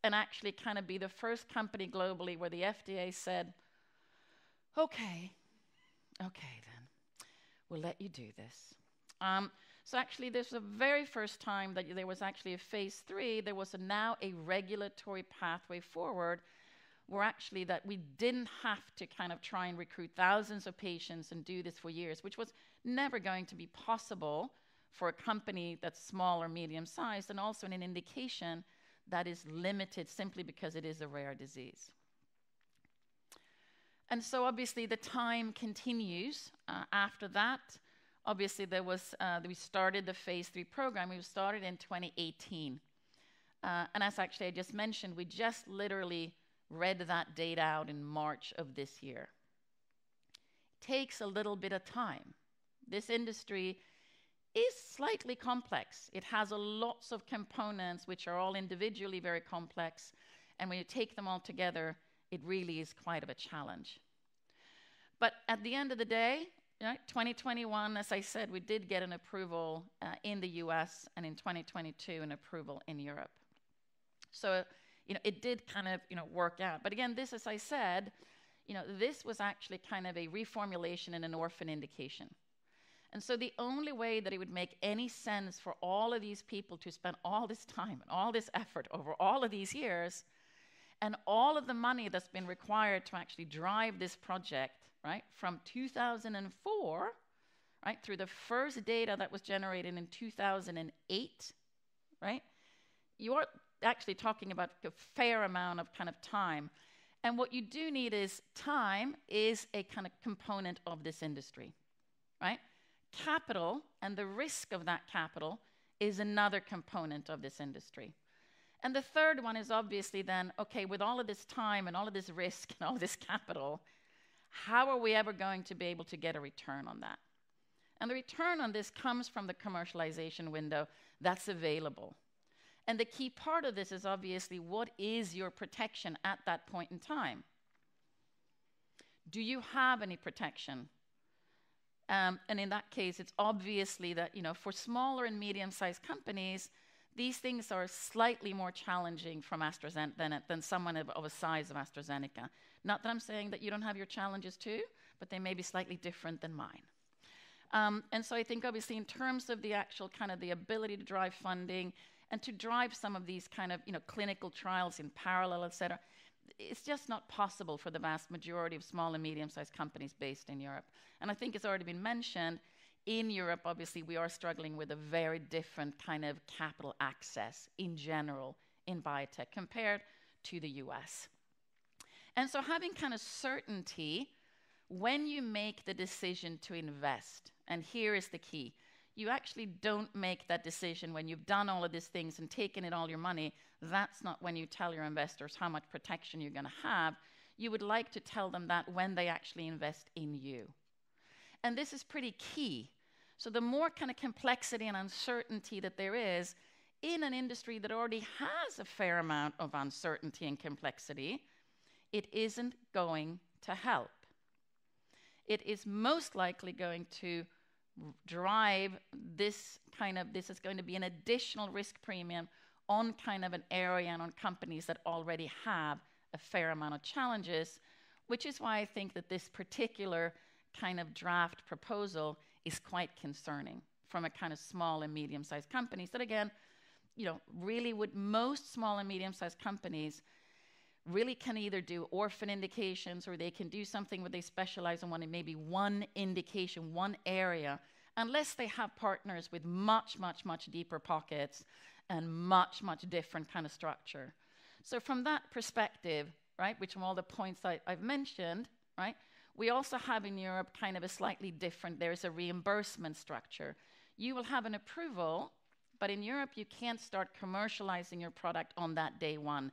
Speaker 8: and actually kind of be the first company globally where the FDA said, okay then, we'll let you do this. So actually, this was the very first time that there was actually a phase 3, there was now a regulatory pathway forward where actually that we didn't have to kind of try and recruit thousands of patients and do this for years, which was never going to be possible for a company that's small or medium-sized, and also in an indication that is limited simply because it is a rare disease. And so obviously the time continues. After that, obviously there was, we started the phase 3 program. We started in 2018. And as actually I just mentioned, we just literally read that data out in March of this year. It takes a little bit of time. This industry is slightly complex. It has lots of components which are all individually very complex, and when you take them all together, it really is quite of a challenge. But at the end of the day, 2021, as I said, we did get an approval in the US, and in 2022, an approval in Europe. So, it did kind of, work out. But again, this, as I said, this was actually kind of a reformulation in an orphan indication. And so the only way that it would make any sense for all of these people to spend all this time and all this effort over all of these years, and all of the money that's been required to actually drive this project, right, from 2004, right, through the first data that was generated in 2008, right, you're actually talking about a fair amount of kind of time. And what you do need is time is a kind of component of this industry, right? Capital and the risk of that capital is another component of this industry. And the third one is obviously then, okay, with all of this time and all of this risk and all of this capital, how are we ever going to be able to get a return on that? And the return on this comes from the commercialization window that's available. And the key part of this is obviously, what is your protection at that point in time? Do you have any protection? And in that case, it's obviously that, for smaller and medium-sized companies, these things are slightly more challenging from AstraZeneca than someone of a size of AstraZeneca. Not that I'm saying that you don't have your challenges too, but they may be slightly different than mine. And so I think obviously in terms of the actual kind of the ability to drive funding and to drive some of these kind of, clinical trials in parallel, et cetera, it's just not possible for the vast majority of small and medium-sized companies based in Europe. And I think it's already been mentioned, in Europe, obviously, we are struggling with a very different kind of capital access in general in biotech compared to the US. And so having kind of certainty when you make the decision to invest, and here is the key, you actually don't make that decision when you've done all of these things and taken in all your money. That's not when you tell your investors how much protection you're going to have. You would like to tell them that when they actually invest in you. And this is pretty key. So the more kind of complexity and uncertainty that there is in an industry that already has a fair amount of uncertainty and complexity, it isn't going to help. It is most likely going to drive this is going to be an additional risk premium on kind of an area and on companies that already have a fair amount of challenges, which is why I think that this particular kind of draft proposal is quite concerning from a kind of small and medium-sized companies that, again, you know, really would, most small and medium-sized companies really can either do orphan indications, or they can do something where they specialize in maybe one indication, one area, unless they have partners with much, much, much deeper pockets and much, much different kind of structure. So from that perspective, right, which from all the points I've mentioned, right, we also have in Europe kind of a slightly different, there's a reimbursement structure. You will have an approval, but in Europe you can't start commercializing your product on that day one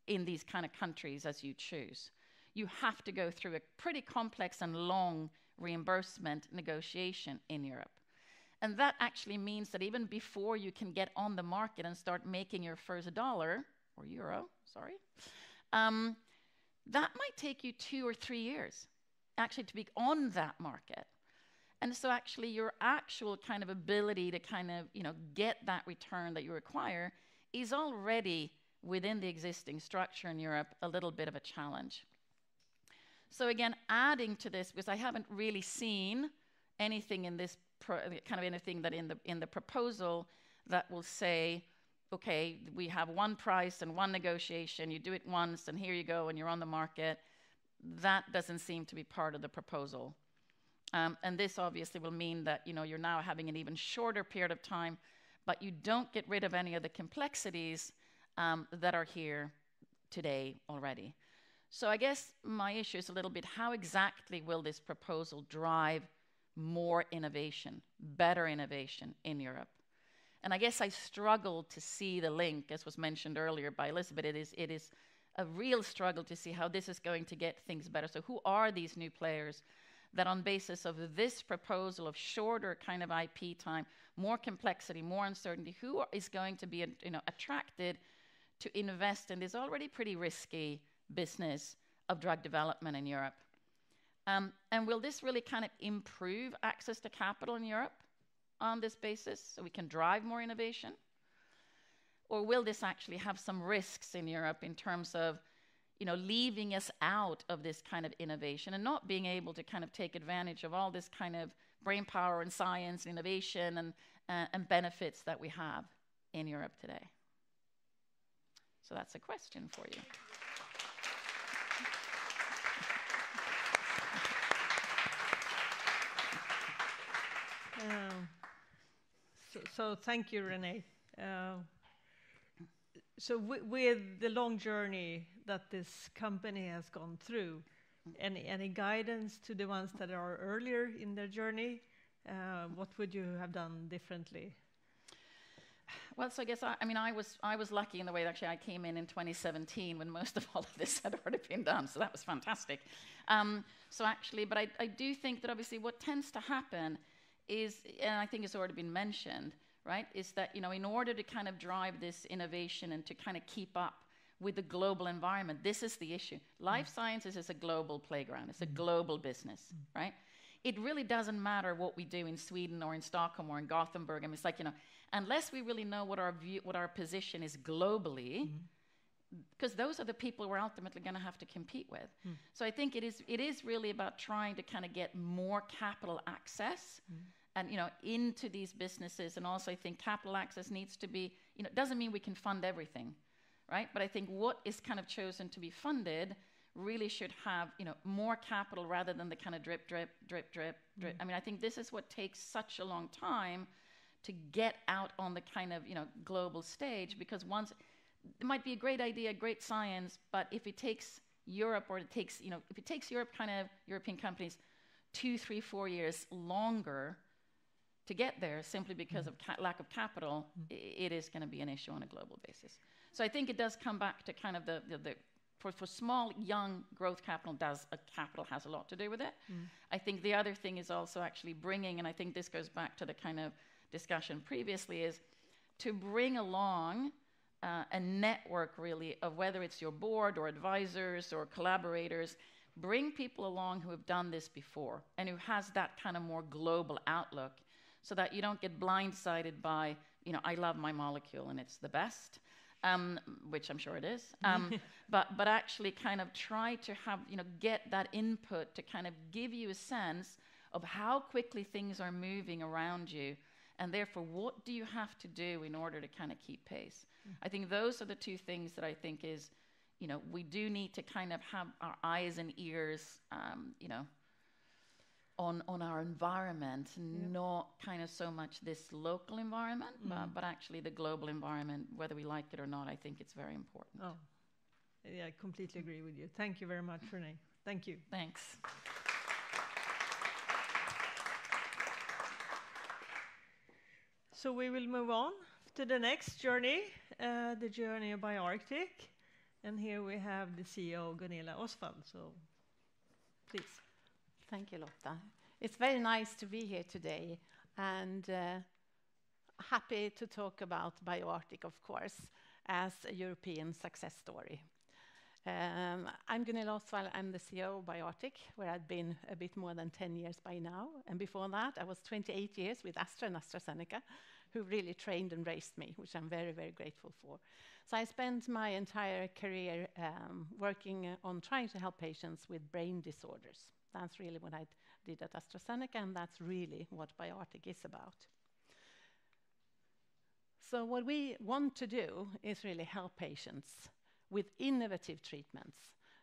Speaker 8: in these kind of countries as you choose. You have to go through a pretty complex and long reimbursement negotiation in Europe. And that actually means that even before you can get on the market and start making your first dollar, or euro, sorry, that might take you 2 or 3 years actually to be on that market. And so actually your actual kind of ability to kind of, you know, get that return that you require is already within the existing structure in Europe a little bit of a challenge. So again, adding to this, because I haven't really seen anything in this kind of anything that in the proposal that will say, okay, we have one price and one negotiation, you do it once and here you go and you're on the market. That doesn't seem to be part of the proposal. And this obviously will mean that, you know, you're now having an even shorter period of time, but you don't get rid of any of the complexities that are here today already. So I guess my issue is a little bit, how exactly will this proposal drive more innovation, better innovation in Europe? And I guess I struggle to see the link, as was mentioned earlier by Elizabeth. It is a real struggle to see how this is going to get things better. So who are these new players that on basis of this proposal of shorter kind of IP time, more complexity, more uncertainty, who is going to be, you know, attracted to invest in this already pretty risky business of drug development in Europe? And will this really kind of improve access to capital in Europe on this basis so we can drive more innovation? Or will this actually have some risks in Europe in terms of, you know, leaving us out of this kind of innovation and not being able to kind of take advantage of all this kind of brain power and science and innovation and benefits that we have in Europe today? So that's a question for you.
Speaker 1: So thank you, Renee. So with the long journey that this company has gone through, any guidance to the ones that are earlier in their journey? What would you have done differently?
Speaker 8: Well, so I guess I was lucky in the way that actually I came in 2017 when most of all of this had already been done, so that was fantastic. So actually, but I do think that obviously what tends to happen is, and I think it's already been mentioned, right, is that, you know, in order to kind of drive this innovation and to kind of keep up with the global environment, this is the issue. Life sciences is a global playground. It's a global business, right? It really doesn't matter what we do in Sweden or in Stockholm or in Gothenburg. I mean, it's like, you know, unless we really know what our position is globally, because those are the people we're ultimately going to have to compete with. So I think it is really about trying to kind of get more capital access and, you know, into these businesses. And also I think capital access needs to be, you know, it doesn't mean we can fund everything, right? But I think what is kind of chosen to be funded really should have, you know, more capital rather than the kind of drip, drip, drip, drip, drip. I mean, I think this is what takes such a long time to get out on the kind of, you know, global stage, because once, it might be a great idea, great science, but if it takes Europe, or it takes, you know, if it takes Europe, kind of European companies 2, 3, 4 years longer to get there simply because of lack of capital, it is going to be an issue on a global basis. So I think it does come back to kind of for small, young growth capital, capital has a lot to do with it. I think the other thing is also actually bringing, and I think this goes back to the kind of discussion previously, is to bring along a network really of whether it's your board or advisors or collaborators, bring people along who have done this before and who has that kind of more global outlook, so that you don't get blindsided by, you know, I love my molecule and it's the best, which I'm sure it is. But actually kind of try to have, you know, get that input to kind of give you a sense of how quickly things are moving around you, and therefore what do you have to do in order to kind of keep pace. I think those are the two things that I think is, you know, we do need to kind of have our eyes and ears, you know, on our environment, not kind of so much this local environment, but actually the global environment, whether we like it or not. I think it's very important.
Speaker 1: Oh, yeah, I completely agree with you. Thank you very much, Renee. Thank you.
Speaker 8: Thanks.
Speaker 1: So we will move on to the next journey, the journey of BioArctic. And here we have the CEO, Gunilla Osvald. So please.
Speaker 9: Thank you, Lotta. It's very nice to be here today, and happy to talk about BioArctic, of course, as a European success story. I'm Gunilla Osvald. I'm the CEO of BioArctic, where I've been a bit more than 10 years by now. And before that, I was 28 years with Astra and AstraZeneca, who really trained and raised me, which I'm very, very grateful for. So I spent my entire career working on trying to help patients with brain disorders. That's really what I did at AstraZeneca, and that's really what BioArctic is about. So what we want to do is really help patients with innovative treatments,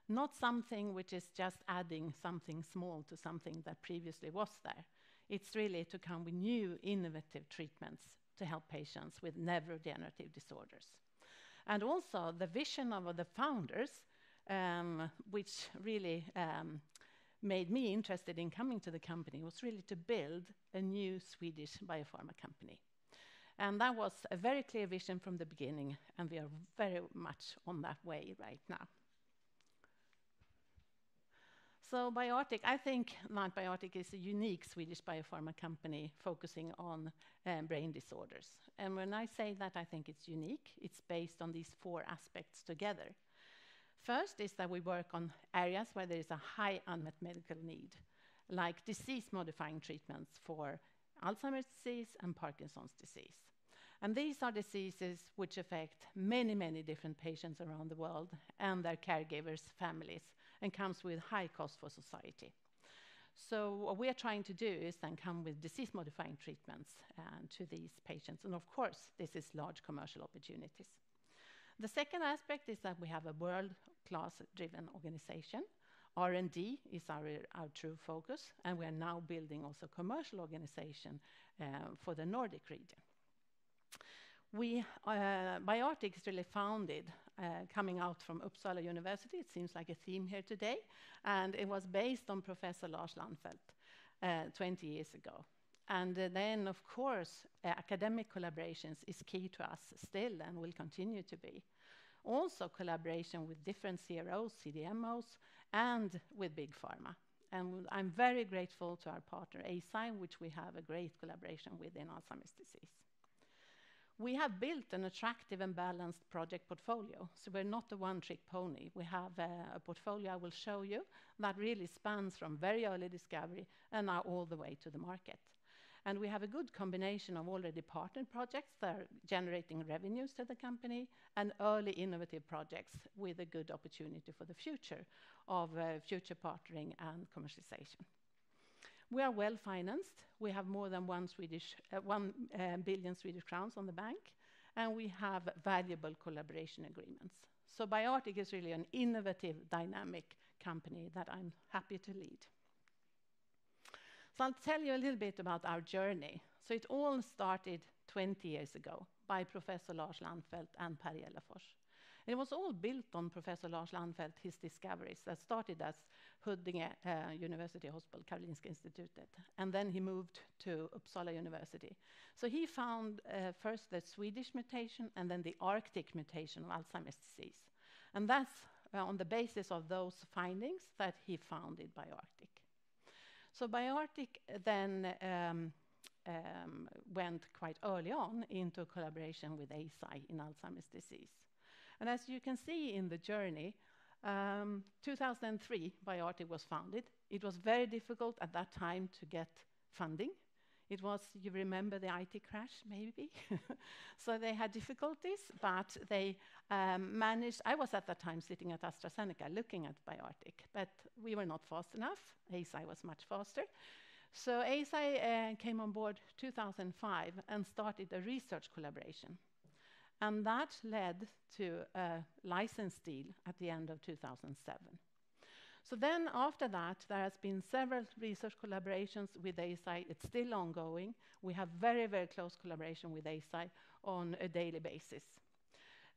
Speaker 9: not something which is just adding something small to something that previously was there. It's really to come with new innovative treatments to help patients with neurodegenerative disorders. And also the vision of the founders, which really made me interested in coming to the company, was really to build a new Swedish biopharma company. And that was a very clear vision from the beginning, and we are very much on that way right now. So BioArctic, I think that BioArctic is a unique Swedish biopharma company focusing on brain disorders. And when I say that I think it's unique, it's based on these 4 aspects together. First is that we work on areas where there is a high unmet medical need, like disease-modifying treatments for Alzheimer's disease and Parkinson's disease. And these are diseases which affect many, many different patients around the world and their caregivers, families, and comes with high cost for society. So what we are trying to do is then come with disease-modifying treatments to these patients. And of course, this is large commercial opportunities. The second aspect is that we have a world-class driven organization. R&D is our true focus, and we are now building also a commercial organization for the Nordic region. BioArctic is really founded coming out from Uppsala University. It seems like a theme here today. And it was based on Professor Lars Lannfelt 20 years ago. And then, of course, academic collaborations is key to us still and will continue to be. Also collaboration with different CROs, CDMOs, and with big pharma. And I'm very grateful to our partner Eisai, which we have a great collaboration with in Alzheimer's disease. We have built an attractive and balanced project portfolio, so we're not a one-trick pony. We have a portfolio I will show you that really spans from very early discovery and now all the way to the market. And we have a good combination of already partnered projects that are generating revenues to the company and early innovative projects with a good opportunity for the future of future partnering and commercialization. We are well financed. We have more than 1 billion Swedish crowns on the bank, and we have valuable collaboration agreements. So BioArctic is really an innovative, dynamic company that I'm happy to lead. So I'll tell you a little bit about our journey. So it all started 20 years ago by Professor Lars Lannfelt and Per Gellerfors. It was all built on Professor Lars Lannfelt, his discoveries that started as Huddinge University Hospital, Karolinska Institutet, and then he moved to Uppsala University. So he found first the Swedish mutation and then the Arctic mutation of Alzheimer's disease. And that's on the basis of those findings that he founded BioArctic. So BioArctic then went quite early on into collaboration with Eisai in Alzheimer's disease. And as you can see in the journey, 2003, BioArctic was founded. It was very difficult at that time to get funding. It was, you remember the IT crash, maybe? So they had difficulties, but they managed. I was at that time sitting at AstraZeneca looking at BioArctic, but we were not fast enough. ASI was much faster. So ASI came on board 2005 and started a research collaboration. And that led to a license deal at the end of 2007. So then after that, there has been several research collaborations with ASI. It's still ongoing. We have very, very close collaboration with ASI on a daily basis.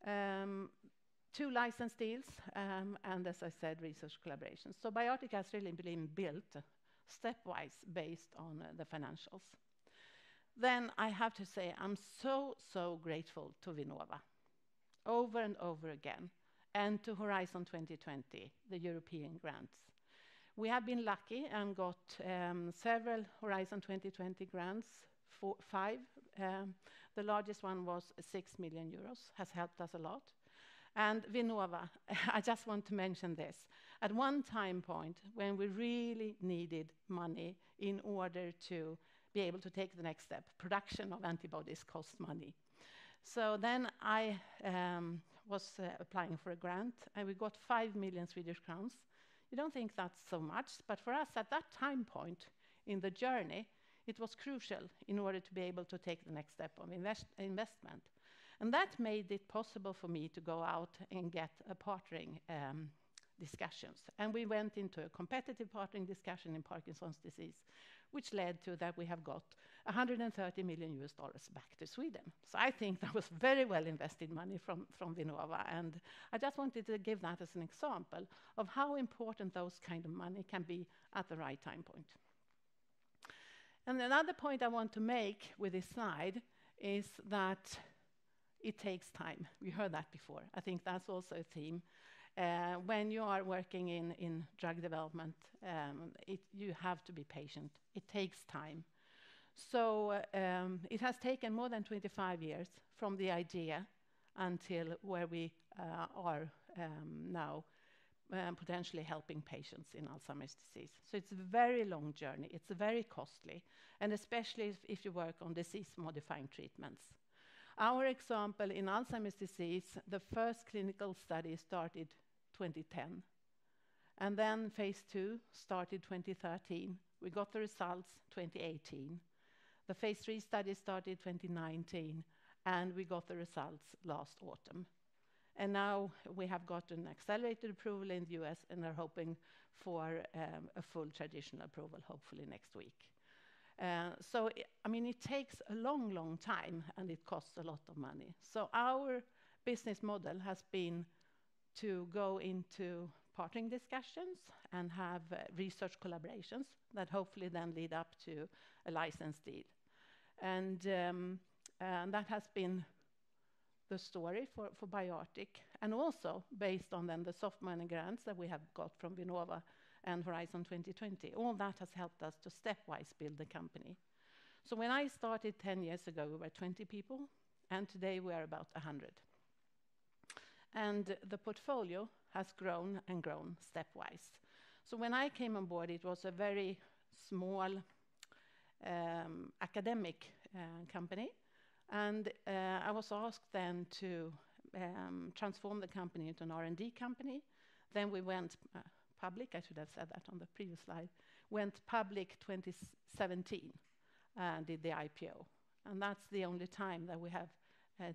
Speaker 9: 2 license deals, and as I said, research collaborations. So BioArctic has really been built stepwise based on the financials. Then I have to say I'm so grateful to Vinnova, over and over again, and to Horizon 2020, the European grants. We have been lucky and got several Horizon 2020 grants, 5. The largest one was 6 million euros, has helped us a lot. And Vinnova, I just want to mention this. At one time point, when we really needed money in order to be able to take the next step, production of antibodies costs money. So then I was applying for a grant, and we got 5 million Swedish crowns. You don't think that's so much, but for us at that time point in the journey, it was crucial in order to be able to take the next step of investment. And that made it possible for me to go out and get a partnering discussions. And we went into a competitive partnering discussion in Parkinson's disease, which led to that we have got $130 million back to Sweden. So I think that was very well invested money from Vinnova, and I just wanted to give that as an example of how important those kind of money can be at the right time point. And another point I want to make with this slide is that it takes time. We heard that before. I think that's also a theme. When you are working in drug development, you have to be patient. It takes time. So it has taken more than 25 years from the idea until where we are now potentially helping patients in Alzheimer's disease. So it's a very long journey. It's very costly, and especially if you work on disease-modifying treatments. Our example in Alzheimer's disease, the first clinical study started 2010. And then phase 2 started 2013. We got the results 2018. The phase 3 study started 2019, and we got the results last autumn. And now we have got an accelerated approval in the US and are hoping for a full traditional approval, hopefully next week. So, I mean, it takes a long, long time, and it costs a lot of money. So our business model has been to go into partnering discussions and have research collaborations that hopefully then lead up to a license deal. And that has been the story for BioArctic, and also based on then the soft money grants that we have got from Vinnova and Horizon 2020. All that has helped us to stepwise build the company. So when I started 10 years ago, we were 20 people, and today we are about 100. And the portfolio has grown and grown stepwise. So when I came on board, it was a very small academic company, and I was asked then to transform the company into an R&D company. Then we went public, I should have said that on the previous slide, went public 2017 and did the IPO. And that's the only time that we have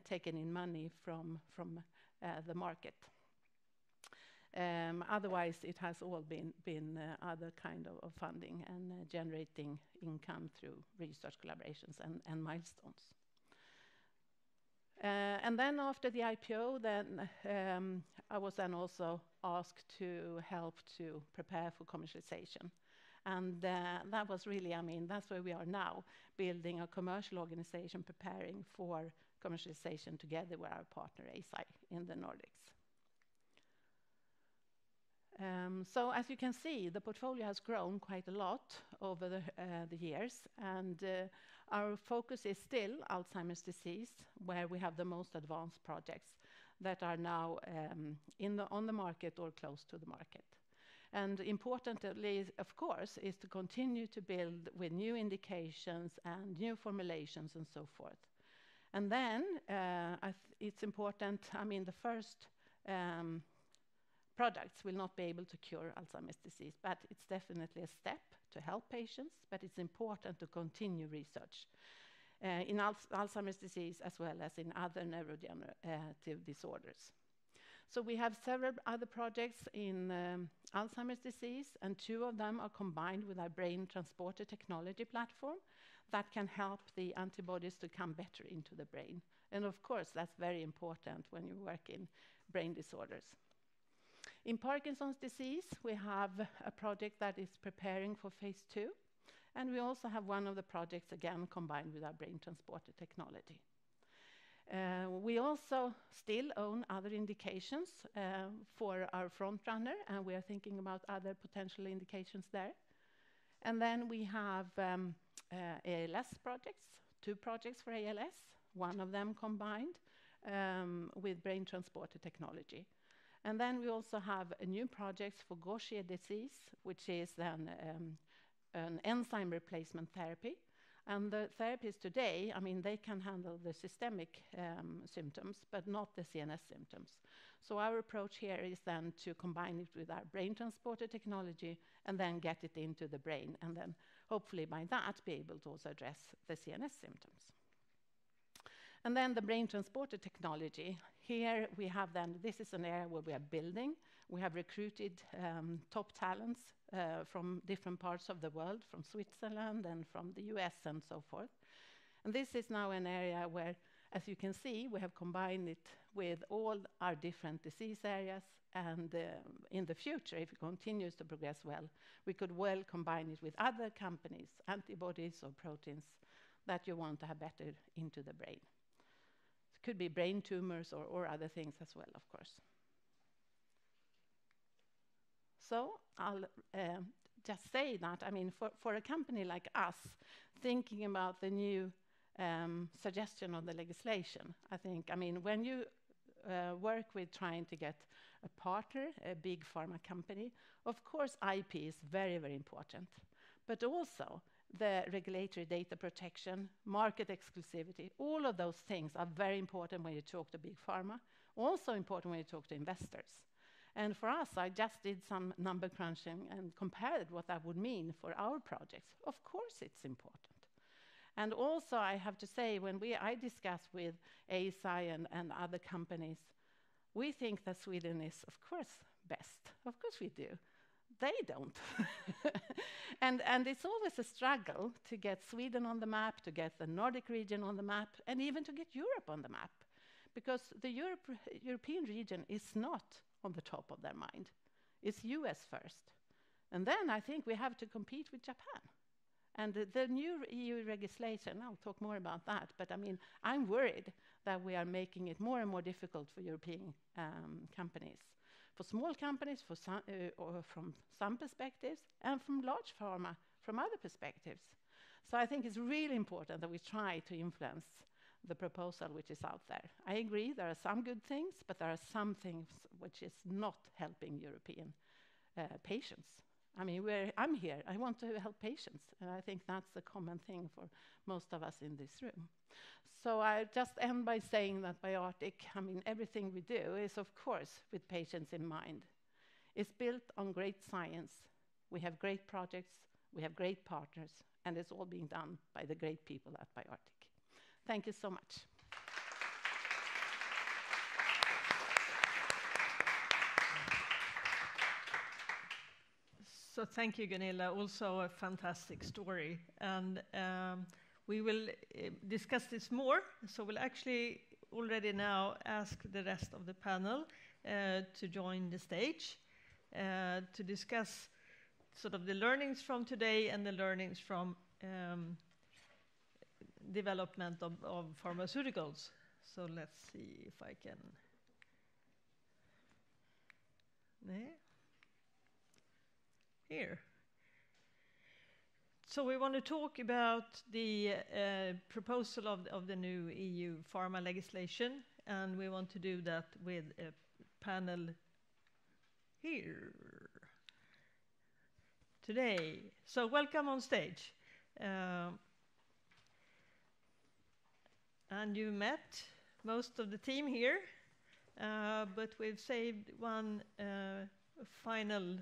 Speaker 9: taken in money from the market. Otherwise, it has all been other kind of funding and generating income through research collaborations and milestones. And then after the IPO, then I was then also asked to help to prepare for commercialization. And that was really, I mean, that's where we are now, building a commercial organization, preparing for commercialization together with our partner ASI in the Nordics. So as you can see, the portfolio has grown quite a lot over the years, and our focus is still Alzheimer's disease, where we have the most advanced projects that are now on the market or close to the market. And importantly, of course, is to continue to build with new indications and new formulations and so forth. And then it's important, I mean, the first products will not be able to cure Alzheimer's disease, but it's definitely a step to help patients, but it's important to continue research in Alzheimer's disease as well as in other neurodegenerative disorders. So we have several other projects in Alzheimer's disease, and 2 of them are combined with our brain transporter technology platform that can help the antibodies to come better into the brain. And of course, that's very important when you work in brain disorders. In Parkinson's disease, we have a project that is preparing for phase 2, and we also have one of the projects again combined with our brain transporter technology. We also still own other indications for our front runner, and we are thinking about other potential indications there. And then we have ALS projects, 2 projects for ALS, one of them combined with brain transporter technology. And then we also have a new project for Gaucher disease, which is then an enzyme replacement therapy. And the therapies today, I mean, they can handle the systemic symptoms, but not the CNS symptoms. So our approach here is then to combine it with our brain transporter technology and then get it into the brain, and then hopefully by that be able to also address the CNS symptoms. And then the brain transporter technology. Here we have then, this is an area where we are building. We have recruited top talents from different parts of the world, from Switzerland and from the US and so forth. And this is now an area where, as you can see, we have combined it with all our different disease areas. And in the future, if it continues to progress well, we could well combine it with other companies, antibodies or proteins that you want to have better into the brain. It could be brain tumors or other things as well, of course. So I'll just say that, I mean, for a company like us, thinking about the new suggestion of the legislation, I think, I mean, when you work with trying to get a partner, a big pharma company, of course IP is very, very important, but also the regulatory data protection, market exclusivity, all of those things are very important when you talk to big pharma, also important when you talk to investors. And for us, I just did some number crunching and compared what that would mean for our projects. Of course it's important. And also I have to say, when I discuss with ASI and other companies, we think that Sweden is, of course, best. Of course we do. They don't. and it's always a struggle to get Sweden on the map, to get the Nordic region on the map, and even to get Europe on the map. Because the European region is not on the top of their mind. It's US first. And then I think we have to compete with Japan. And the new EU legislation, I'll talk more about that, but I mean, I'm worried that we are making it more and more difficult for European companies. For small companies, or from some perspectives, and from large pharma, from other perspectives. So I think it's really important that we try to influence the proposal which is out there. I agree, there are some good things, but there are some things which is not helping European patients. I mean, I'm here, I want to help patients, and I think that's the common thing for most of us in this room. So I just end by saying that BioArctic, I mean, everything we do is, of course, with patients in mind. It's built on great science. We have great projects, we have great partners, and it's all being done by the great people at BioArctic. Thank you so much.
Speaker 1: So thank you, Gunilla. Also a fantastic story. And we will discuss this more. So we'll actually already now ask the rest of the panel to join the stage to discuss sort of the learnings from today and the learnings from development of pharmaceuticals. So let's see if I can. Here. So we want to talk about the proposal of the new EU pharma legislation, and we want to do that with a panel here. today. So welcome on stage. And you met most of the team here, but we've saved one final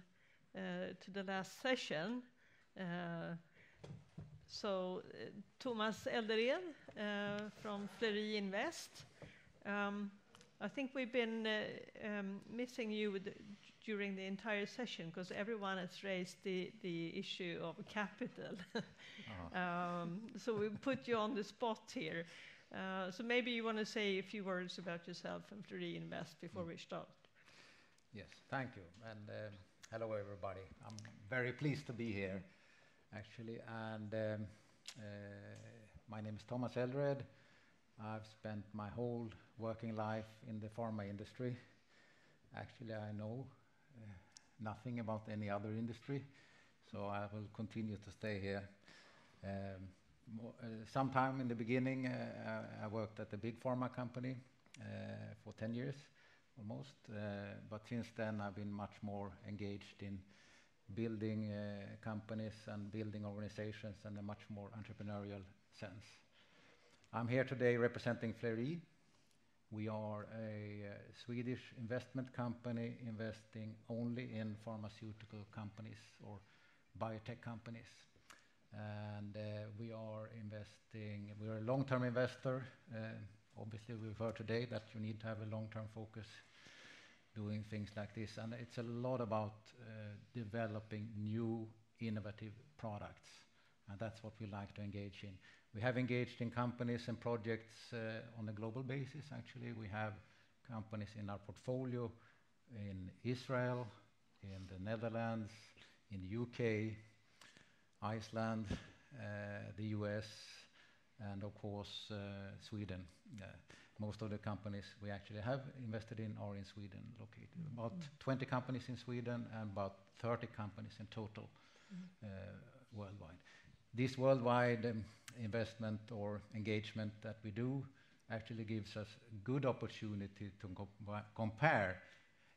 Speaker 1: to the last session. Thomas Eldered from Fleury Invest. I think we've been missing you during the entire session because everyone has raised the issue of capital. So we put you on the spot here. So maybe you want to say a few words about yourself and Fleury Invest before we start.
Speaker 10: Yes, thank you. And hello, everybody. I'm very pleased to be here, actually. And my name is Thomas Eldered. I've spent my whole working life in the pharma industry. Actually, I know nothing about any other industry, so I will continue to stay here. Sometime in the beginning, I worked at a big pharma company for 10 years, almost. But since then, I've been much more engaged in building companies and building organizations in a much more entrepreneurial sense. I'm here today representing Fleury. We are a Swedish investment company investing only in pharmaceutical companies or biotech companies. And we are a long-term investor. Obviously, we've heard today that you need to have a long-term focus doing things like this. And it's a lot about developing new, innovative products. And that's what we like to engage in. We have engaged in companies and projects on a global basis, actually. We have companies in our portfolio in Israel, in the Netherlands, in the UK, Iceland, the US, and of course Sweden. Most of the companies we actually have invested in are in Sweden, located. About 20 companies in Sweden and about 30 companies in total worldwide. This worldwide investment or engagement that we do actually gives us good opportunity to compare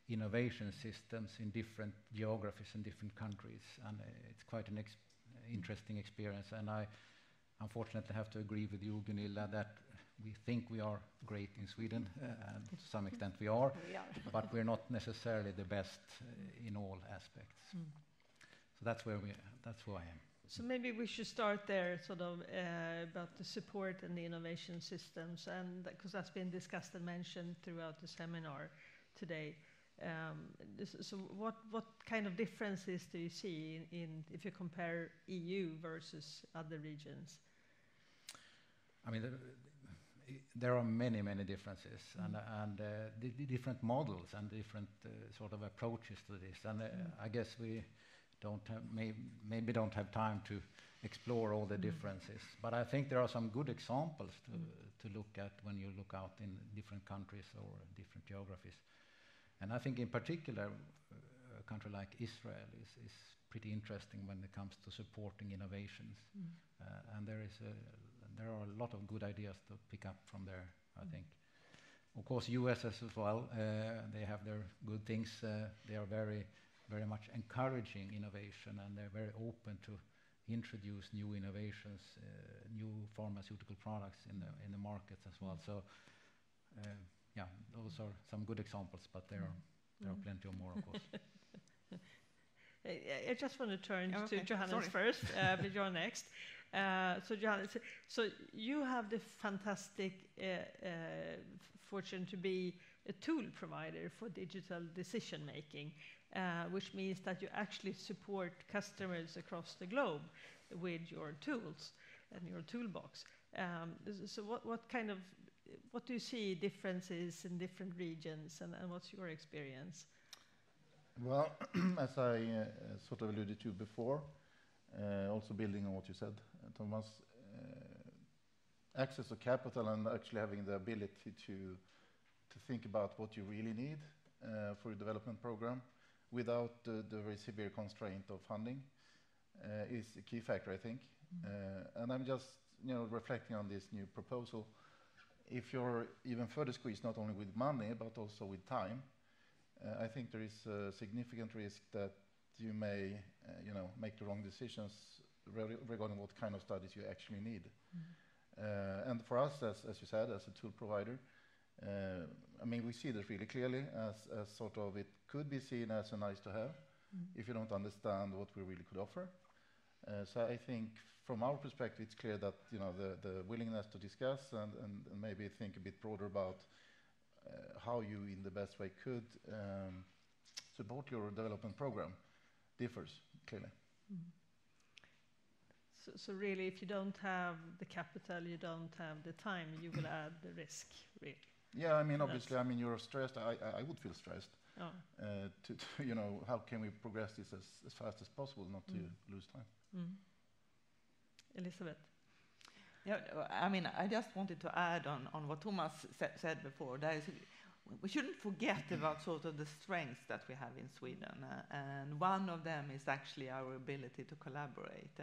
Speaker 10: innovation systems in different geographies and different countries, and it's quite an interesting experience. And I unfortunately have to agree with you, Gunilla, that we think we are great in Sweden, and to some extent we are, but we're not necessarily the best in all aspects. So that's who I am.
Speaker 1: So maybe we should start there, sort of about the support and the innovation systems, and because that's been discussed and mentioned throughout the seminar today. So what kind of differences do you see in if you compare EU versus other regions?
Speaker 10: I mean, there are many differences, and the different models and different sort of approaches to this. And I guess we maybe don't have time to explore all the differences. But I think there are some good examples to look at when you look out in different countries or different geographies. And I think in particular, a country like Israel is pretty interesting when it comes to supporting innovations. And there are a lot of good ideas to pick up from there, I think. Of course, US as well, they have their good things. They are very much encouraging innovation, and they're very open to introduce new innovations, new pharmaceutical products in the markets as well. So, yeah, those are some good examples, but there are plenty of more, of course.
Speaker 1: I just want to turn to Johanness first, but you're next. So Johanness, so you have the fantastic fortune to be a tool provider for digital decision making, which means that you actually support customers across the globe with your tools and your toolbox. So what do you see differences in different regions, and what's your experience?
Speaker 7: Well, as I sort of alluded to before, also building on what you said, Thomas, access to capital and actually having the ability to think about what you really need for a development program without the very severe constraint of funding is a key factor, I think. And I'm just reflecting on this new proposal. If you're even further squeezed, not only with money, but also with time, I think there is a significant risk that you may make the wrong decisions regarding what kind of studies you actually need. And for us, as you said, as a tool provider, we see this really clearly as sort of it could be seen as a nice to have if you don't understand what we really could offer. So I think from our perspective, it's clear that the willingness to discuss and maybe think a bit broader about how you in the best way could support your development program differs clearly.
Speaker 1: So really, if you don't have the capital, you don't have the time, you will add the risk, really.
Speaker 7: Yeah, obviously, you're stressed. I would feel stressed.
Speaker 1: Oh.
Speaker 7: To how can we progress this as fast as possible, not to lose time.
Speaker 1: Elizabeth.
Speaker 2: Yeah, I just wanted to add on what Thomas said before. We shouldn't forget about sort of the strengths that we have in Sweden, and one of them is actually our ability to collaborate.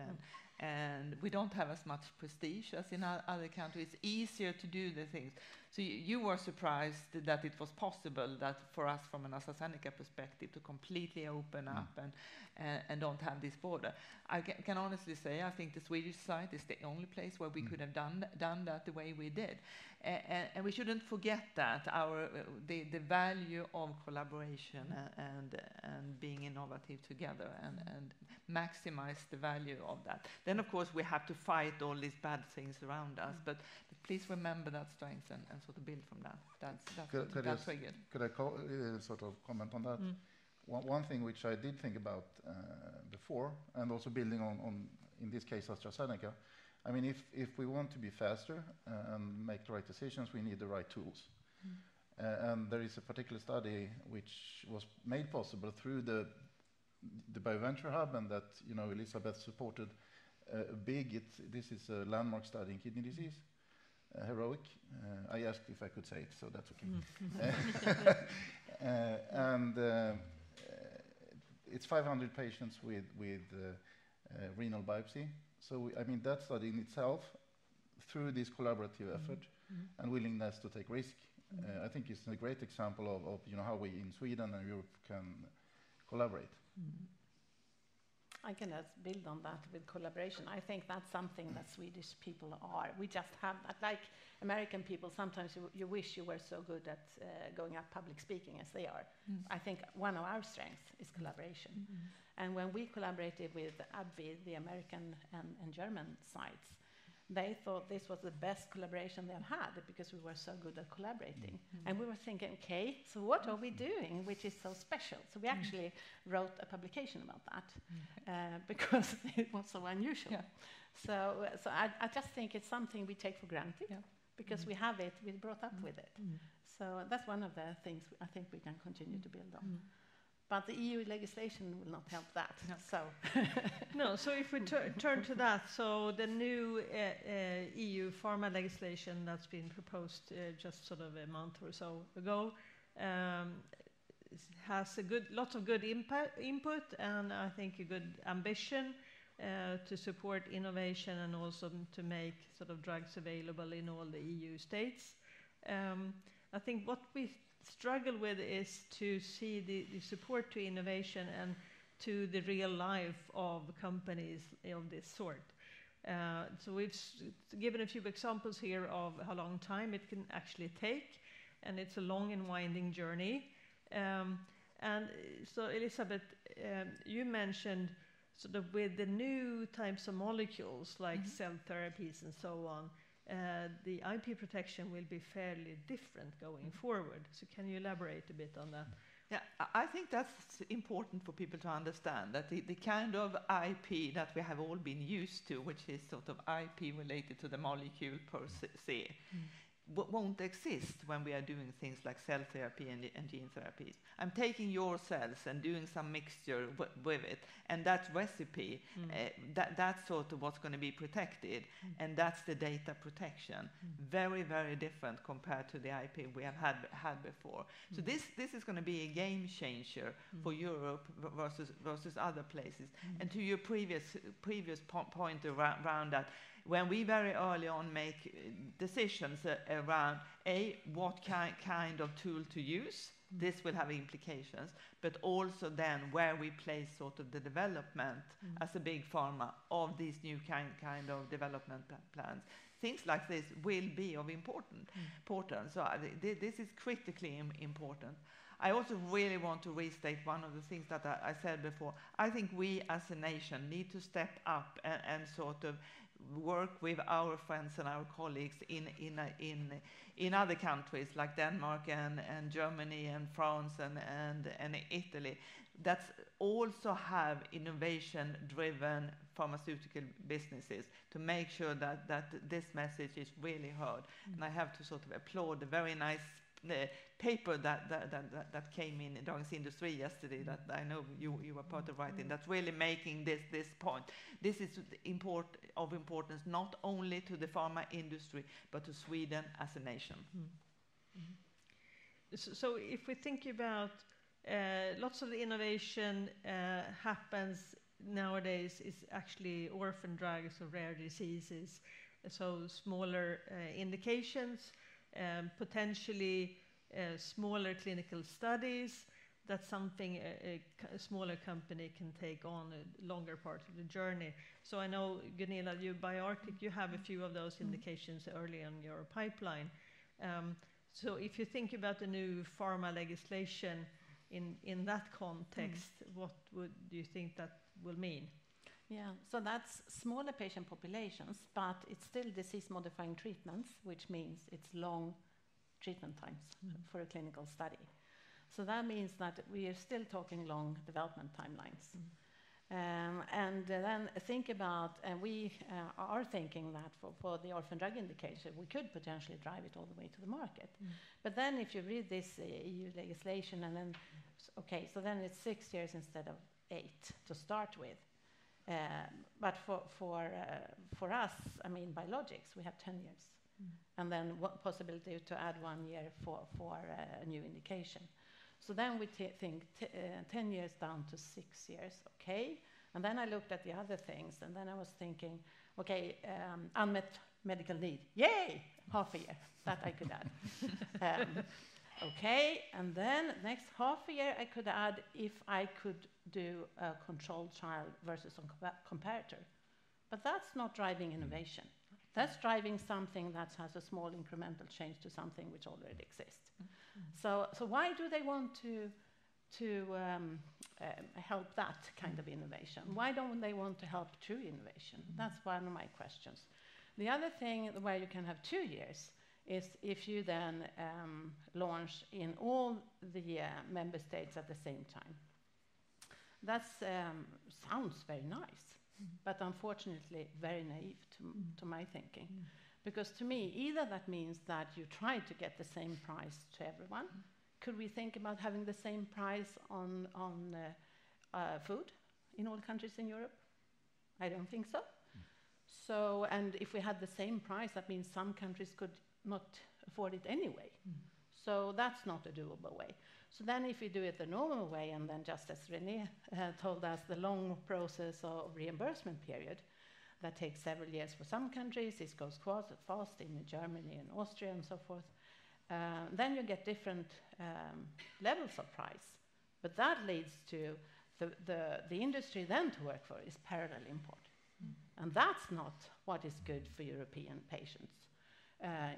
Speaker 2: And we don't have as much prestige as in other countries. It's easier to do the things. So you were surprised that it was possible that for us, from an AstraZeneca perspective, to completely open up and don't have this border. I can honestly say I think the Swedish site is the only place where we could have done that the way we did. And we shouldn't forget that the value of collaboration and being innovative together and maximize the value of that. Then of course we have to fight all these bad things around us, but please remember that strength and sort of build from that. That's very good.
Speaker 7: Could I sort of comment on that? One thing which I did think about before, and also building on in this case AstraZeneca, if we want to be faster and make the right decisions, we need the right tools. And there is a particular study which was made possible through the BioVenture Hub, and that Elizabeth supported this is a landmark study in kidney disease, heroic. I asked if I could say it, so that's okay. And it's 500 patients with renal biopsy. So that study in itself, through this collaborative effort and willingness to take risk, I think it's a great example of how we in Sweden and Europe can collaborate.
Speaker 9: I can just build on that with collaboration. I think that's something that Swedish people are. We just have that. Like American people, sometimes you wish you were so good at going up public speaking as they are. I think one of our strengths is collaboration. And when we collaborated with AbbVie, the American and German sites, they thought this was the best collaboration they've had because we were so good at collaborating. And we were thinking, okay, so what are we doing which is so special? So we actually wrote a publication about that because it was so unusual. Yeah. So I just think it's something we take for granted because we have it, we're brought up with it. So that's one of the things I think we can continue to build on. But the EU legislation will not help that. No. So,
Speaker 1: no. So if we turn to that, so the new EU pharma legislation that's been proposed just sort of a month or so ago has lots of good input, and I think a good ambition to support innovation and also to make sort of drugs available in all the EU states. I think what we struggle with is to see the support to innovation and to the real life of companies of this sort. So we've given a few examples here of how long time it can actually take, and it's a long and winding journey. And so Elizabeth, you mentioned sort of with the new types of molecules like cell therapies and so on, the IP protection will be fairly different going forward. So can you elaborate a bit on that?
Speaker 2: Yeah, I think that's important for people to understand, that the kind of IP that we have all been used to, which is sort of IP related to the molecule per se, won't exist when we are doing things like cell therapy and gene therapies. I'm taking your cells and doing some mixture with it, and that recipe, that's sort of what's going to be protected, and that's the data protection. Very, very different compared to the IP we have had before. So this is going to be a game changer for Europe versus other places. And to your previous point around that, when we very early on make decisions around what kind of tool to use, This will have implications, but also then where we place sort of the development as a big pharma of these new kind of development plans. Things like this will be of importance. So this is critically important. I also really want to restate one of the things that I said before. I think we as a nation need to step up and sort of work with our friends and our colleagues in other countries like Denmark and Germany and France and Italy that also have innovation-driven pharmaceutical businesses to make sure that this message is really heard. And I have to sort of applaud the very nice paper that came in Dagens Industri yesterday that I know you were part of writing, that's really making this point. This is of importance not only to the pharma industry but to Sweden as a nation.
Speaker 1: So if we think about lots of the innovation happens nowadays is actually orphan drugs or rare diseases, so smaller indications, potentially smaller clinical studies. That's something a smaller company can take on a longer part of the journey. So I know, Gunilla, you BioArctic, you have a few of those indications early in your pipeline. So if you think about the new pharma legislation in that context, what do you think that will mean?
Speaker 9: Yeah, so that's smaller patient populations, but it's still disease-modifying treatments, which means it's long treatment times for a clinical study. So that means that we are still talking long development timelines. And then think about, and we are thinking that for the orphan drug indication, we could potentially drive it all the way to the market. But then if you read this EU legislation, and then, okay, so then it's 6 years instead of 8 to start with. But for us, I mean, biologics, we have 10 years. And then what possibility to add 1 year for a new indication. So then we think 10 years down to 6 years, okay. And then I looked at the other things, and then I was thinking, okay, unmet medical need, yay, half a year, that I could add. Okay, and then next half a year I could add if I could do a controlled trial versus a comparator. But that's not driving innovation. That's driving something that has a small incremental change to something which already exists. So why do they want to help that kind of innovation? Why don't they want to help true innovation? That's one of my questions. The other thing where you can have 2 years is if you then launch in all the member states at the same time. That sounds very nice, but unfortunately very naive to my thinking. Because to me, either that means that you try to get the same price to everyone. Could we think about having the same price on food in all countries in Europe? I don't think so. So, and if we had the same price, that means some countries could not afford it anyway. So that's not a doable way. So then if we do it the normal way, and then just as René told us, the long process of reimbursement period, that takes several years for some countries, it goes fast in Germany and Austria and so forth, then you get different levels of price. But that leads to the industry then to work for is parallel import. And that's not what is good for European patients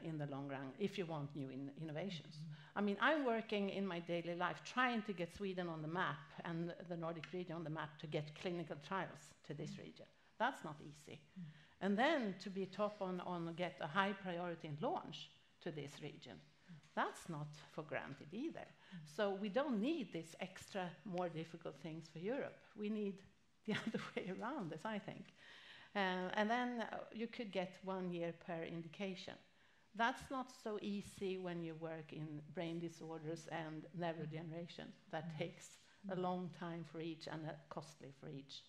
Speaker 9: in the long run, if you want new innovations. I mean, I'm working in my daily life trying to get Sweden on the map and the Nordic region on the map to get clinical trials to this region. That's not easy. And then to be top on get a high priority in launch to this region, that's not for granted either. So we don't need this extra more difficult things for Europe. We need the other way around, as I think. And then you could get 1 year per indication. That's not so easy when you work in brain disorders and neurodegeneration. That takes a long time for each and costly for each.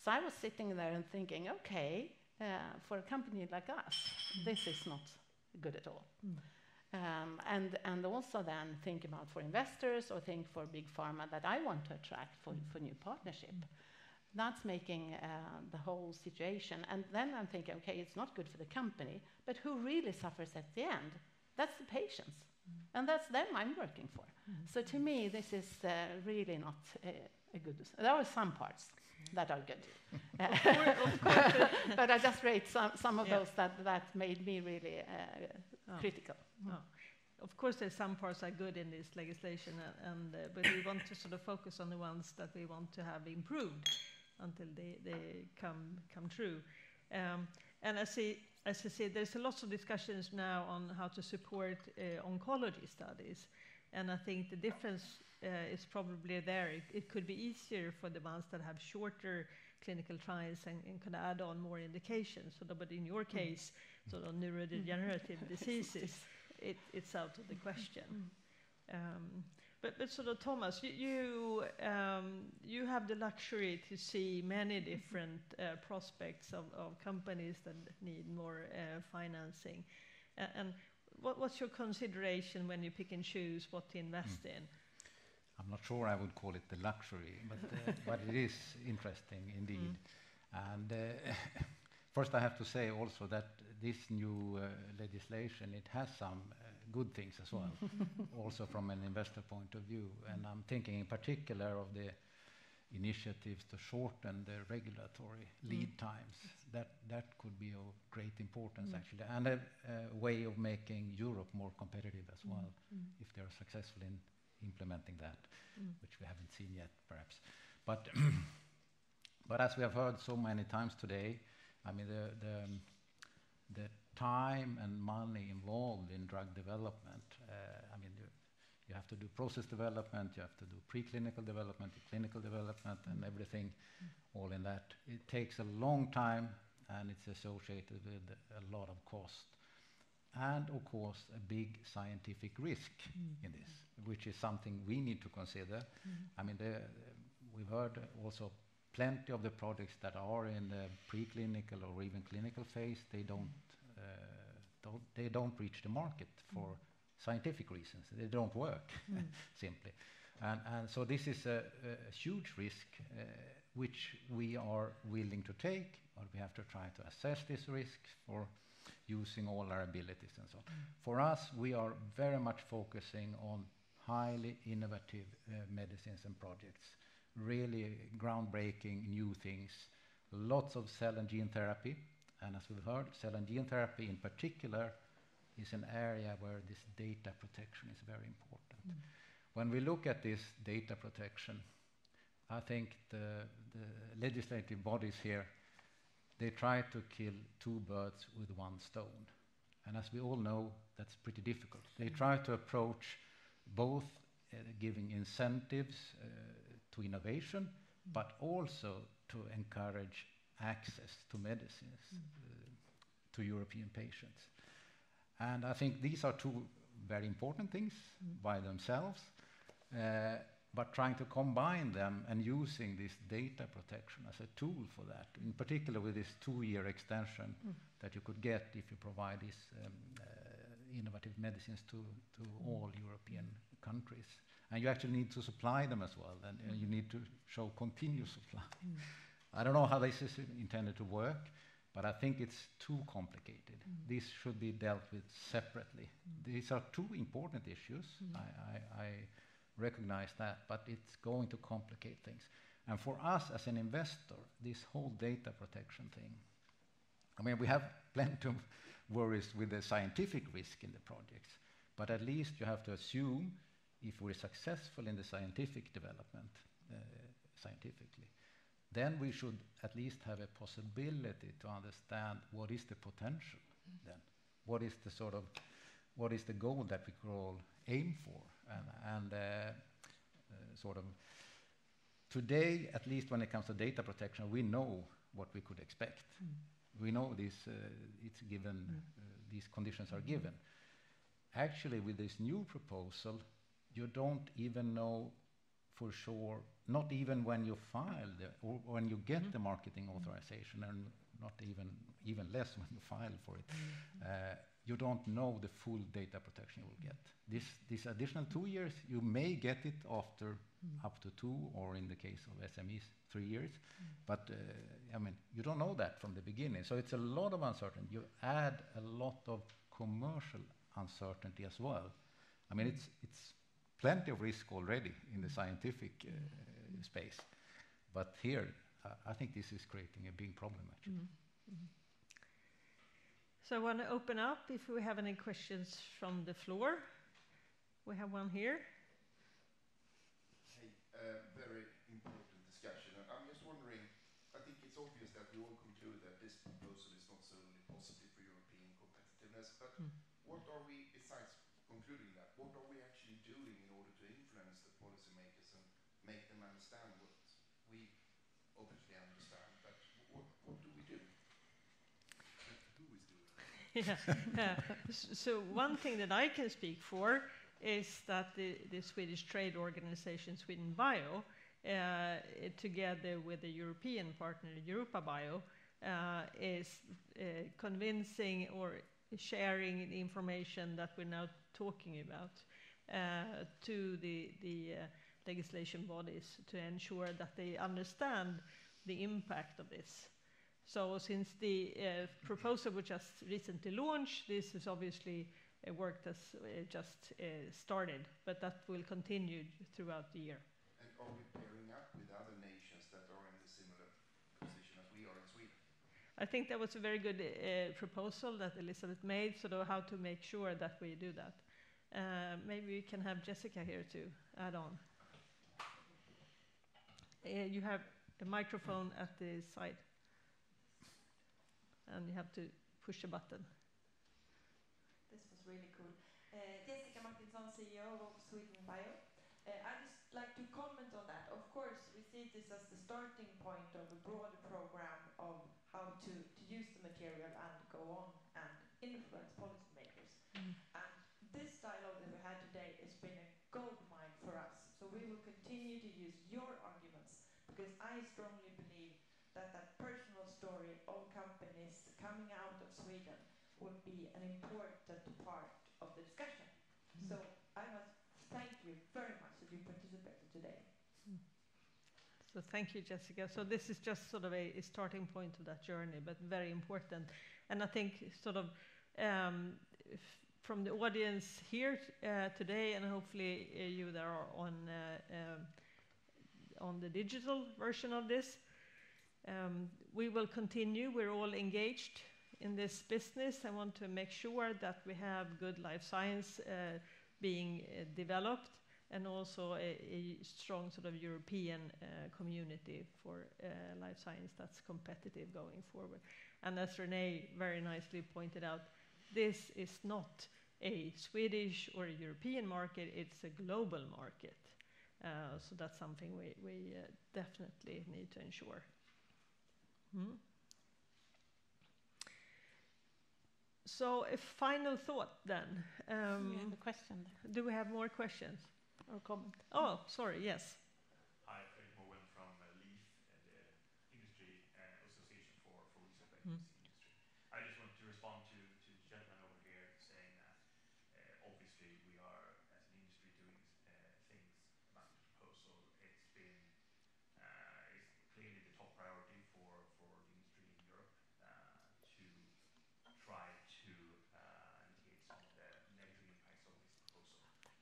Speaker 9: So I was sitting there and thinking, okay, for a company like us, this is not good at all. And also then think about for investors or think for big pharma that I want to attract for new partnership. That's making the whole situation. And then I'm thinking, okay, it's not good for the company, but who really suffers at the end? That's the patients. And that's them I'm working for. So to me, this is really not a good... There are some parts that are good.
Speaker 1: Of course.
Speaker 9: But I just rate some of those that made me really critical.
Speaker 1: Oh. Of course, there's some parts are good in this legislation, but we want to sort of focus on the ones that we want to have improved until they come true. And as I said, there's a lot of discussions now on how to support oncology studies, and I think the difference is probably there. It could be easier for the ones that have shorter clinical trials and can add on more indications. But in your case, sort of neurodegenerative diseases, it's out of the question. But sort of Thomas, you have the luxury to see many different prospects of companies that need more financing. And what's your consideration when you pick and choose what to invest in?
Speaker 10: I'm not sure I would call it the luxury, but it is interesting indeed. And first I have to say also that this new legislation, it has some good things as well, also from an investor point of view. And I'm thinking in particular of the initiatives to shorten the regulatory lead times. That could be of great importance actually, and a way of making Europe more competitive as well, if they are successful in implementing that, which we haven't seen yet perhaps. But as we have heard so many times today, I mean the time and money involved in drug development, I mean you have to do process development, you have to do preclinical development, clinical development, and everything, all in that. It takes a long time, and it's associated with a lot of cost. And of course, a big scientific risk in this, which is something we need to consider. I mean, we've heard also plenty of the projects that are in the preclinical or even clinical phase, they don't reach the market for scientific reasons. They don't work, simply. And so this is a huge risk, which we are willing to take, but we have to try to assess this risk for using all our abilities and so on. For us, we are very much focusing on highly innovative medicines and projects, really groundbreaking new things, lots of cell and gene therapy. And as we've heard, cell and gene therapy in particular is an area where this data protection is very important. When we look at this data protection, I think the legislative bodies here, they try to kill two birds with one stone. And as we all know, that's pretty difficult. They try to approach both giving incentives to innovation, but also to encourage access to medicines to European patients. And I think these are two very important things by themselves, but trying to combine them and using this data protection as a tool for that, in particular with this 2-year extension that you could get if you provide these innovative medicines to all European countries. And you actually need to supply them as well, and you need to show continuous supply. I don't know how this is intended to work, but I think it's too complicated. This should be dealt with separately. These are two important issues. I recognize that, but it's going to complicate things. And for us as an investor, this whole data protection thing, I mean, we have plenty of worries with the scientific risk in the projects, but at least you have to assume if we're successful in the scientific development, scientifically, then we should at least have a possibility to understand what is the potential then. What is the goal that we could all aim for? And sort of today, at least when it comes to data protection, we know what we could expect. We know this, it's given, these conditions are given. Actually, with this new proposal, you don't even know for sure, not even when you file or when you get the marketing authorization, and not even less when you file for it. You don't know the full data protection you will get. This additional 2 years, you may get it after up to 2, or in the case of SMEs, 3 years. But I mean, you don't know that from the beginning. So it's a lot of uncertainty. You add a lot of commercial uncertainty as well. I mean, it's plenty of risk already in the scientific space, but here I think this is creating a big problem actually.
Speaker 1: So I want to open up if we have any questions from the floor. We have one here.
Speaker 11: Hey, very important discussion. I'm just wondering, I think it's obvious that we all conclude that this proposal is not solely positive for European competitiveness, but what are we, besides concluding that, what are we actually doing in order to influence the policymakers and make them understand what we obviously understand, but what do we do? Who is doing it?
Speaker 1: So one thing that I can speak for is that the Swedish trade organization SwedenBIO, together with the European partner EuropaBio, is convincing or sharing the information that we're now talking about to the legislation bodies to ensure that they understand the impact of this. So since the proposal was just recently launched, this is obviously work that's just started, but that will continue throughout the year.
Speaker 11: And are we pairing up with other nations that are in the similar position as we are in Sweden?
Speaker 1: I think that was a very good proposal that Elizabeth made, sort of how to make sure that we do that. Maybe we can have Jessica here to add on. You have a microphone at the side, and you have to push a button.
Speaker 12: This was really cool. Jessica Martinsson, CEO of SwedenBIO. I'd just like to comment on that. Of course, we see this as the starting point of a broader program of how to use the material and go on and influence policymakers. And this dialogue that we had today has been a gold mine for us. So we will continue to use your arguments, because I strongly believe that personal story of companies coming out of Sweden would be an important part of the discussion. So I must thank you very much that you participated today.
Speaker 1: So thank you, Jessica. So this is just sort of a starting point of that journey, but very important. And I think sort of from the audience here today, and hopefully you that are on the digital version of this, we will continue. We're all engaged in this business. I want to make sure that we have good life science being developed, and also a strong sort of European community for life science that's competitive going forward. And as Renee very nicely pointed out, this is not a Swedish or a European market, it's a global market. So that's something we definitely need to ensure. So a final thought then.
Speaker 9: We have a question there.
Speaker 1: Do we have more questions?
Speaker 9: Or comment?
Speaker 1: Oh, sorry, yes.
Speaker 13: Hi, Fredrik Moen from LEAF, the Industry Association for Research-Based Industry. I just want to respond to the gentleman over here saying that obviously we are, as an industry, doing things about the proposal. It's been it's clearly the top priority for the industry in Europe to try to mitigate some of the negative impacts of this proposal.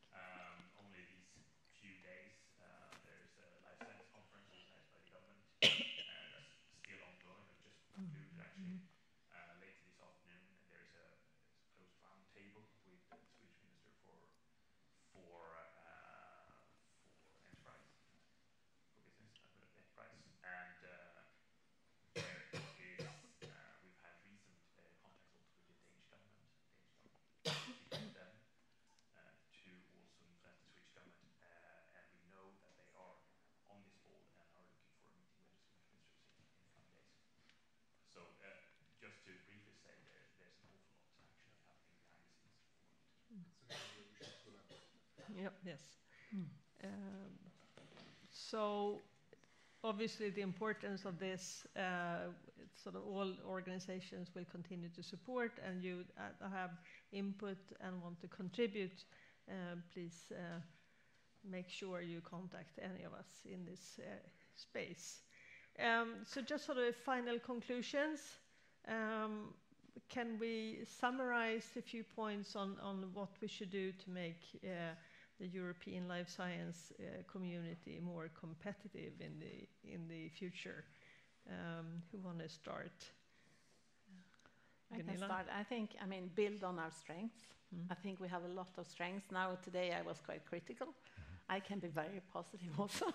Speaker 13: Only these few days, there's a life science conference organized by the government that's still ongoing. It just concluded actually later this afternoon. And there's a closed round table with the Swedish Minister for enterprise, for business, enterprise, and there is we've had recent contacts also with the Danish government to get them to also influence the Swedish government, and we know that they are on this board and are looking for a meeting with the Swedish ministers in the coming days. So just to briefly say, there's an awful lot actually happening behind the scenes.
Speaker 11: So maybe we should collaborate.
Speaker 1: Yep, yes. So obviously the importance of this, sort of all organizations will continue to support, and you have input and want to contribute, please make sure you contact any of us in this space. So just sort of final conclusions. can we summarize a few points on what we should do to make the European life science community more competitive in the future? Who want to start?
Speaker 9: I can
Speaker 1: Gunilla?
Speaker 9: start. I think, build on our strengths. I think we have a lot of strengths. Now, today I was quite critical. I can be very positive also